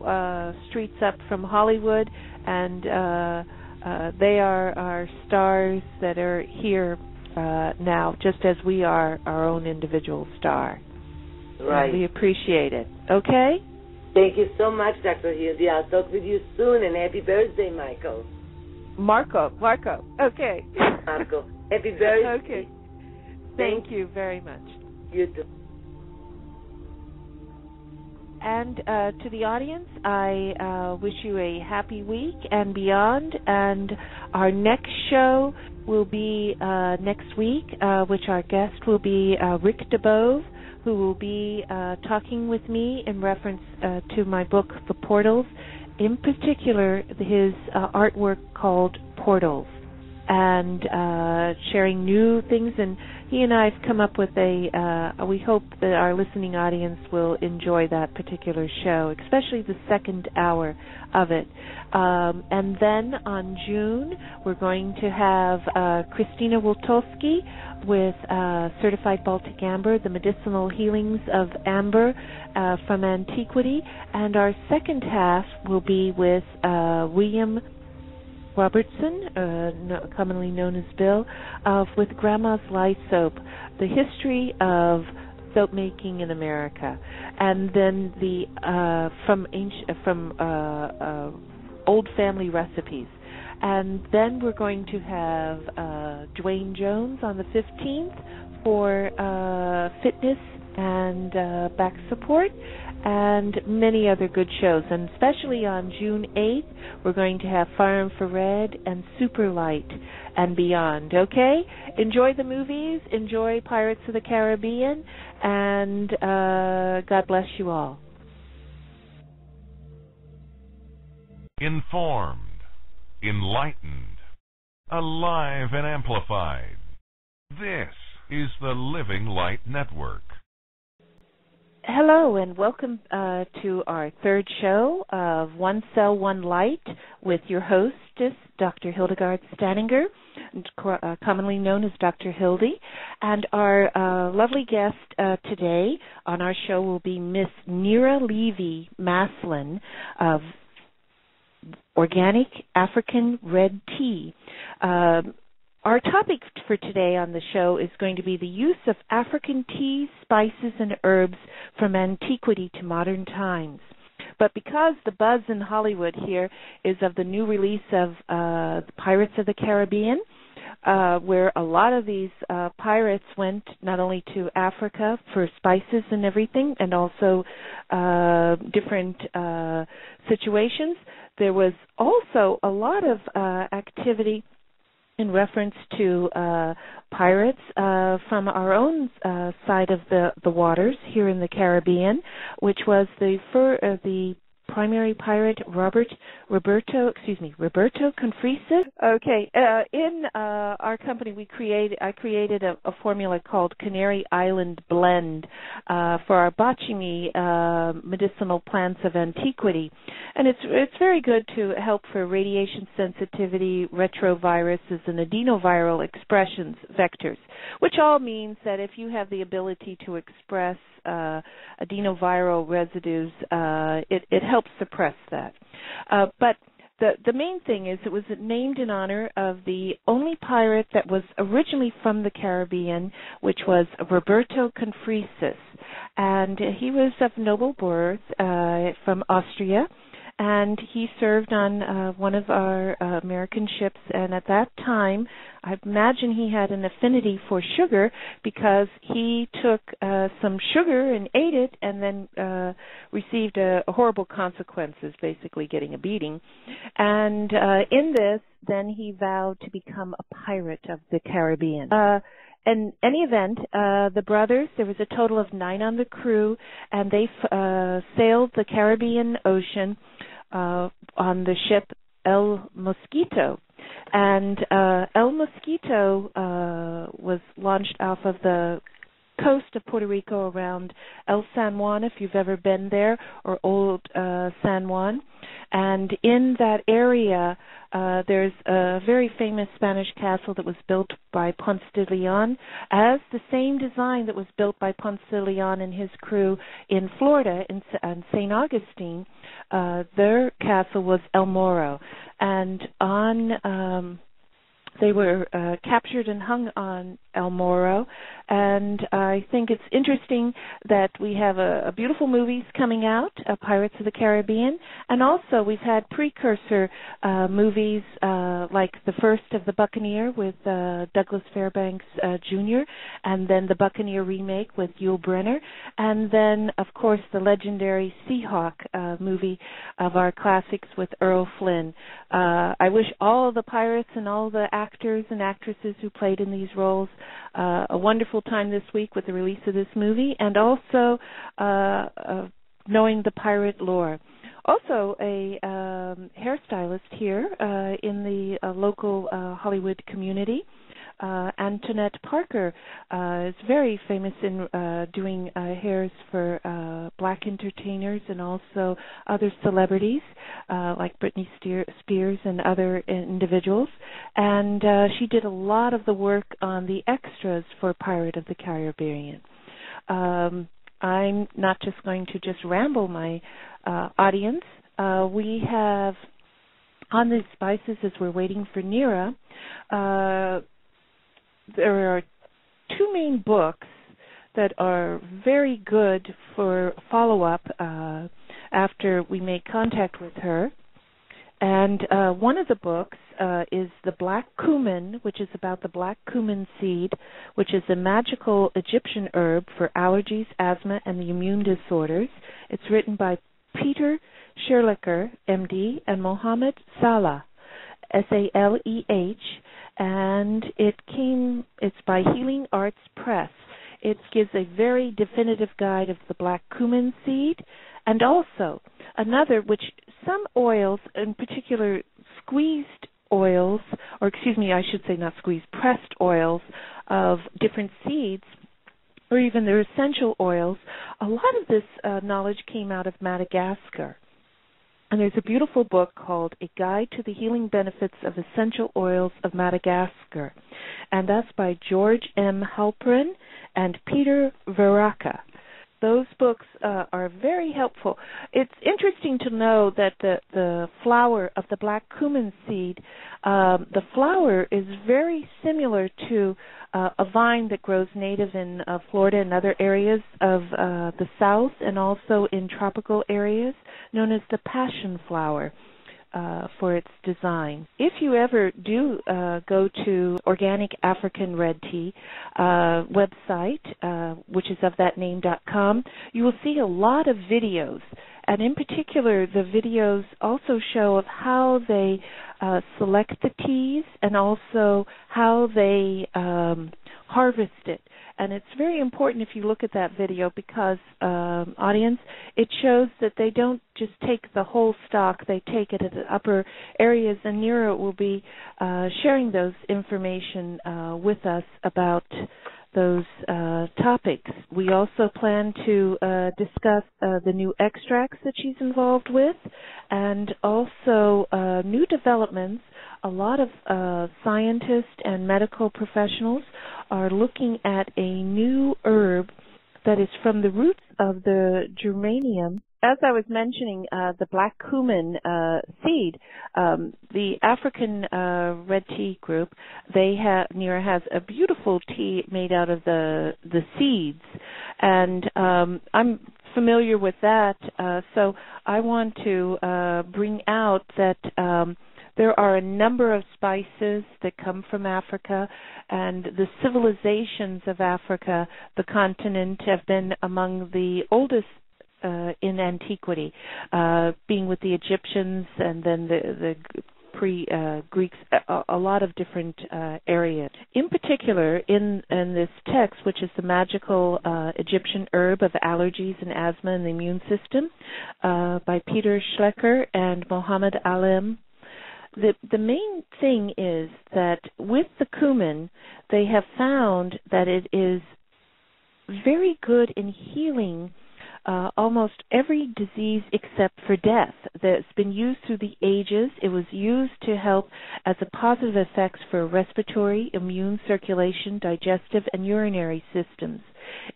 streets up from Hollywood. And they are our stars that are here now, just as we are our own individual star. Right. And we appreciate it. Okay? Thank you so much, Dr. Hildy. I'll talk with you soon, and happy birthday, Michael. Marco. Okay. Marco. Happy birthday. Okay. Thank you very much. You too. And to the audience, I wish you a happy week and beyond. And our next show will be next week, which our guest will be Rick DeBove, who will be talking with me in reference to my book, The Portals, in particular his artwork called Portals. and sharing new things. And he and I have come up with we hope that our listening audience will enjoy that particular show, especially the second hour of it. And then on June, we're going to have Christina Woltowski with Certified Baltic Amber, the medicinal healings of amber from Antiquity. And our second half will be with William Robertson, commonly known as Bill, with Grandma's Lye Soap, the history of soap making in America, and then the from old family recipes. And then we're going to have Dwayne Jones on the 15th for fitness and back support, and many other good shows. And especially on June 8th, we're going to have Fire Infrared and Super Light and beyond. Okay? Enjoy the movies, enjoy Pirates of the Caribbean, and God bless you all. Informed, enlightened, alive and amplified. This is the Living Light Network. Hello, and welcome to our third show of One Cell, One Light with your hostess, Dr. Hildegarde Staninger, commonly known as Dr. Hildy. And our lovely guest today on our show will be Miss Nira Levy Maslin of Organic African Red Tea. Our topic for today on the show is going to be the use of African teas, spices, and herbs from antiquity to modern times. But because the buzz in Hollywood here is of the new release of Pirates of the Caribbean, where a lot of these pirates went not only to Africa for spices and everything, and also different situations, there was also a lot of activity in reference to pirates from our own side of the waters here in the Caribbean, which was the primary pirate Roberto Confrisis. Okay, in our company I created a formula called Canary Island Blend for our botany medicinal plants of antiquity, and it's very good to help for radiation sensitivity, retroviruses, and adenoviral expressions vectors, which all means that if you have the ability to express adenoviral residues, it helps suppress that. But the main thing is it was named in honor of the only pirate that was originally from the Caribbean, which was Roberto Confrisis. And he was of noble birth from Austria, and he served on one of our American ships, and at that time I imagine he had an affinity for sugar because he took some sugar and ate it and then received horrible consequences, basically getting a beating. And in this, then he vowed to become a pirate of the Caribbean. In any event, the brothers, there was a total of 9 on the crew, and they sailed the Caribbean Ocean on the ship El Mosquito. And El Mosquito was launched off of the coast of Puerto Rico around El San Juan, if you've ever been there, or Old San Juan. And in that area, there's a very famous Spanish castle that was built by Ponce de Leon, as the same design that was built by Ponce de Leon and his crew in Florida, in St. Augustine. Their castle was El Morro. And they were captured and hung on El Morro, and I think it's interesting that we have a beautiful movies coming out, Pirates of the Caribbean, and also we've had precursor movies like the first of The Buccaneer with Douglas Fairbanks Jr., and then the Buccaneer remake with Yul Brynner, and then, of course, the legendary Seahawk movie of our classics with Errol Flynn. I wish all the pirates and all the actors and actresses who played in these roles a wonderful time this week with the release of this movie, and also knowing the pirate lore. Also, a hairstylist here in the local Hollywood community. Antoinette Parker is very famous in doing hairs for black entertainers and also other celebrities like Britney Spears and other individuals. And she did a lot of the work on the extras for Pirate of the Caribbean. I'm not just going to just ramble my audience. We have on these spices as we're waiting for Nira. There are two main books that are very good for follow-up after we make contact with her. And one of the books is The Black Cumin, which is about the black cumin seed, which is a magical Egyptian herb for allergies, asthma, and the immune disorders. It's written by Peter Scherlicker, MD, and Mohammed Salah, Saleh, and it's by Healing Arts Press. It gives a very definitive guide of the black cumin seed, and also another, which some oils, in particular squeezed oils, or excuse me, I should say not squeezed, pressed oils of different seeds, or even their essential oils. A lot of this knowledge came out of Madagascar. And there's a beautiful book called A Guide to the Healing Benefits of Essential Oils of Madagascar. And that's by George M. Halperin and Peter Veraka. Those books are very helpful. It's interesting to know that the flower of the black cumin seed, the flower is very similar to a vine that grows native in Florida and other areas of the South and also in tropical areas, known as the passion flower. For its design. If you ever do go to Organic African Red Tea website, which is ofthatname.com, you will see a lot of videos. And in particular, the videos also show of how they select the teas and also how they harvest it. And it's very important if you look at that video because, audience, it shows that they don't just take the whole stock, they take it at the upper areas, and Nira will be sharing those information with us about those topics. We also plan to discuss the new extracts that she's involved with and also new developments. A lot of scientists and medical professionals are looking at a new herb that is from the roots of the geranium. As I was mentioning, the black cumin seed, the African Red Tea Group, Nira has a beautiful tea made out of the seeds, and I'm familiar with that, so I want to bring out that there are a number of spices that come from Africa, and the civilizations of Africa, the continent, have been among the oldest in Antiquity, being with the Egyptians and then the pre-Greeks, a lot of different areas. In particular, in this text, which is the magical Egyptian herb of allergies and asthma and the immune system, by Peter Schlecker and Mohammed Alim, the main thing is that with the cumin, they have found that it is very good in healing almost every disease except for death. That's been used through the ages. It was used to help as a positive effects for respiratory, immune, circulation, digestive, and urinary systems.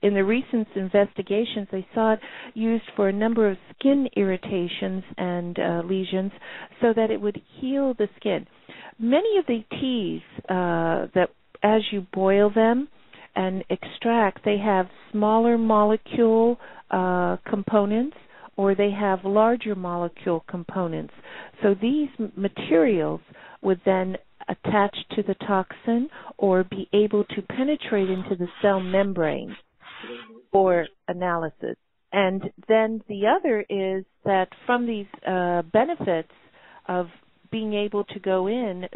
In the recent investigations, they saw it used for a number of skin irritations and lesions so that it would heal the skin. Many of the teas that as you boil them and extract, they have smaller molecule components or they have larger molecule components. So these materials would then attach to the toxin or be able to penetrate into the cell membrane for analysis. And then the other is that from these benefits of being able to go in,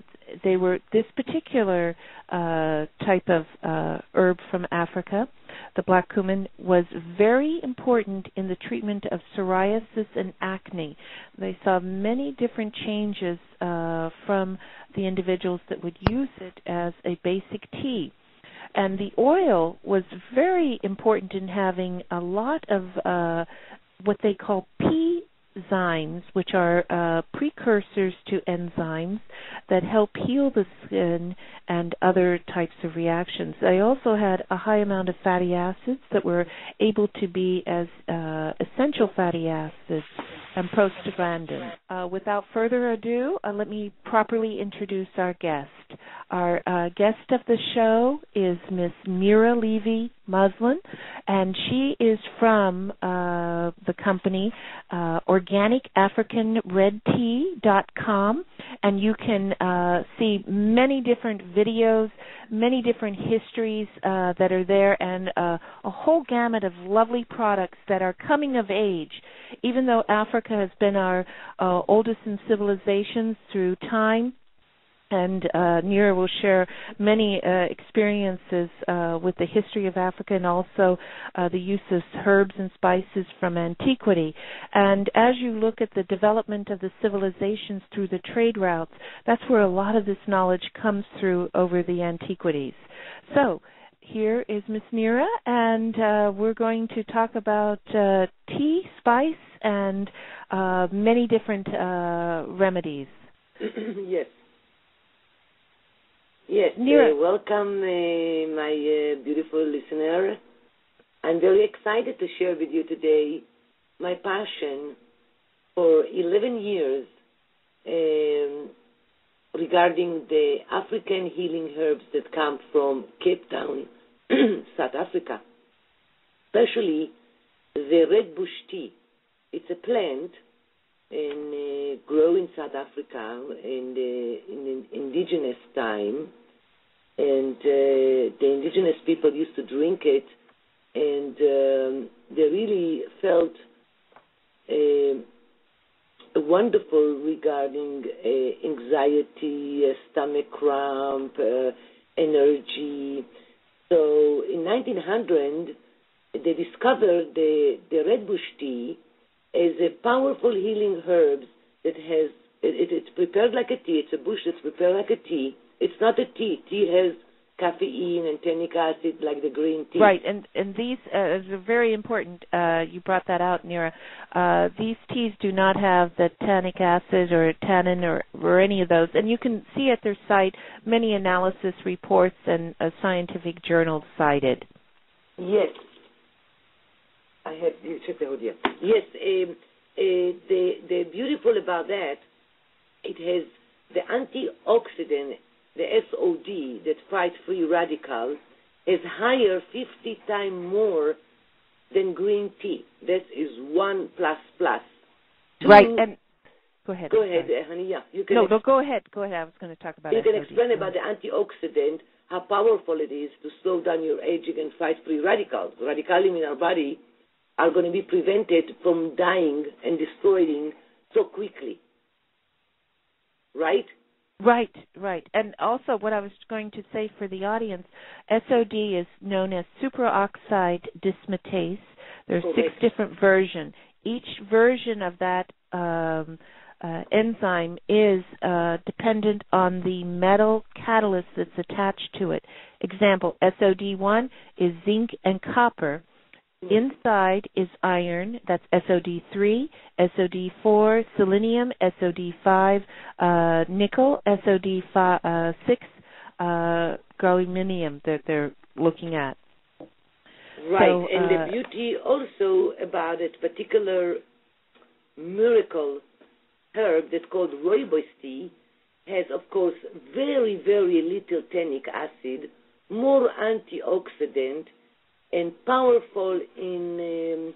this particular type of herb from Africa the black cumin, was very important in the treatment of psoriasis and acne. They saw many different changes from the individuals that would use it as a basic tea. And the oil was very important in having a lot of what they call P-zymes, which are precursors to enzymes that help heal the skin and other types of reactions. They also had a high amount of fatty acids that were able to be as essential fatty acids and prostaglandins. Without further ado, let me properly introduce our guest. Our guest of the show is Miss Nira Levy Maslin, and she is from the company OrganicAfricanRedTea.com, and you can see many different videos, many different histories that are there, and a whole gamut of lovely products that are coming of age. Even though Africa has been our oldest in civilizations through time, and Nira will share many experiences with the history of Africa and also the use of herbs and spices from Antiquity. And as you look at the development of the civilizations through the trade routes, that's where a lot of this knowledge comes through over the Antiquities. So here is Miss Nira, and we're going to talk about tea, spice, and many different remedies. Yes. Yes, welcome, my beautiful listener. I'm very excited to share with you today my passion for 11 years regarding the African healing herbs that come from Cape Town, South Africa, especially the red bush tea. It's a plant and grow in South Africa in indigenous time, and the indigenous people used to drink it, and they really felt wonderful regarding anxiety, stomach cramp, energy. So in 1900, they discovered the red bush tea as a powerful healing herb that has, it's prepared like a tea. It's a bush that's prepared like a tea. It's not a tea. Tea has caffeine and tannic acid like the green tea. Right, and these are very important. You brought that out, Nira. These teas do not have the tannic acid or tannin or any of those. And you can see at their site many analysis reports and scientific journals cited. Yes. I have you check the audio. Yes, the beautiful about that, it has the antioxidant, the SOD, that fights free radicals, is higher 50 times more than green tea. That is 1++. Right, and go ahead. Go ahead, honey. Yeah, you can. No, go ahead. Go ahead. I was going to talk about. You can explain about the antioxidant, how powerful it is to slow down your aging and fight free radicals. Radicalism in our body are going to be prevented from dying and destroying so quickly. Right? Right. And also what I was going to say for the audience, SOD is known as superoxide dismutase. There's 6 different versions. Each version of that enzyme is dependent on the metal catalyst that's attached to it. Example, SOD1 is zinc and copper. Inside is iron, that's SOD3, SOD4, selenium, SOD5, nickel, SOD6, gallium that they're looking at. Right, so, and the beauty also about a particular miracle herb that's called rooibos tea has, of course, very, very little tannic acid, more antioxidant, and powerful in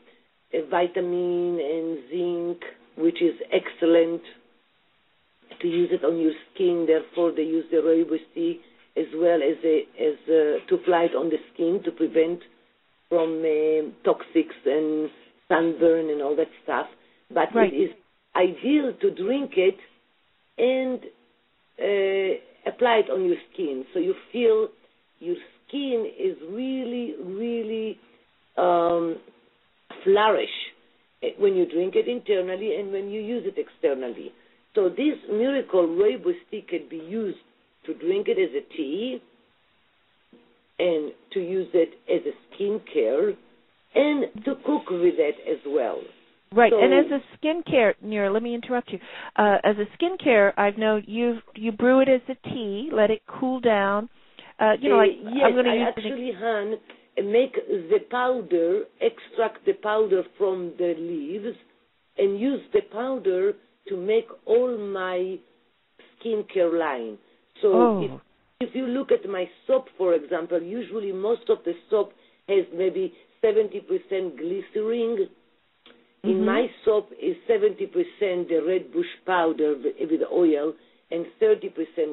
vitamin and zinc, which is excellent to use it on your skin. Therefore, they use the rooibos tea as well as to apply it on the skin to prevent from toxics and sunburn and all that stuff. But It is ideal to drink it and apply it on your skin, so you feel your skin is really, really flourish when you drink it internally and when you use it externally. So this miracle rooibos tea can be used to drink it as a tea and to use it as a skincare and to cook with it as well. Right, so, and as a skincare, Nira, let me interrupt you. As a skincare, I've known you brew it as a tea, let it cool down. Yes, I'm going to use actually, Han, make the powder, extract the powder from the leaves, and use the powder to make all my skincare line. So if you look at my soap, for example, usually most of the soap has maybe 70% glycerin. In my soap is 70% the red bush powder with oil and 30%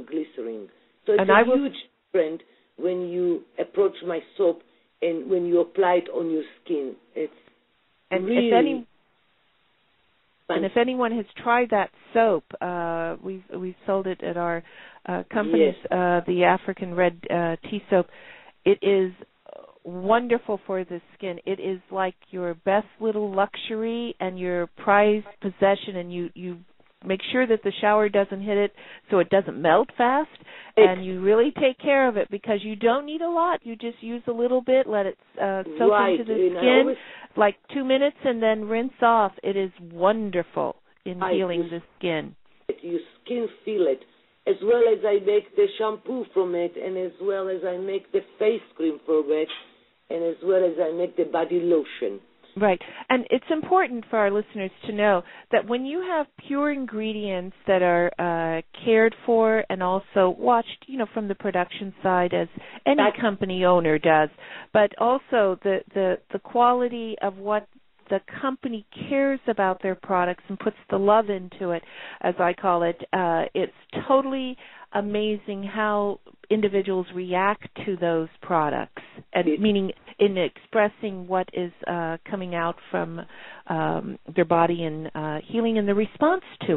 glycerin. So it's a huge difference when you approach my soap and when you apply it on your skin. It's really and if anyone has tried that soap, we've sold it at our companies, the African Red Tea Soap. It is wonderful for the skin. It is like your best little luxury and your prized possession, and you make sure that the shower doesn't hit it so it doesn't melt fast, and you really take care of it because you don't need a lot. You just use a little bit, let it soak into the skin, like 2 minutes, and then rinse off. It is wonderful in healing the skin. Your skin feel it, as well as I make the shampoo from it, and as well as I make the face cream from it, and as well as I make the body lotion. Right. And it's important for our listeners to know that when you have pure ingredients that are cared for and also watched, from the production side as any company owner does, but also the quality of what the company cares about their products and puts the love into it, as I call it, it's totally amazing how individuals react to those products, and meaning in expressing what is coming out from their body and healing and the response to it.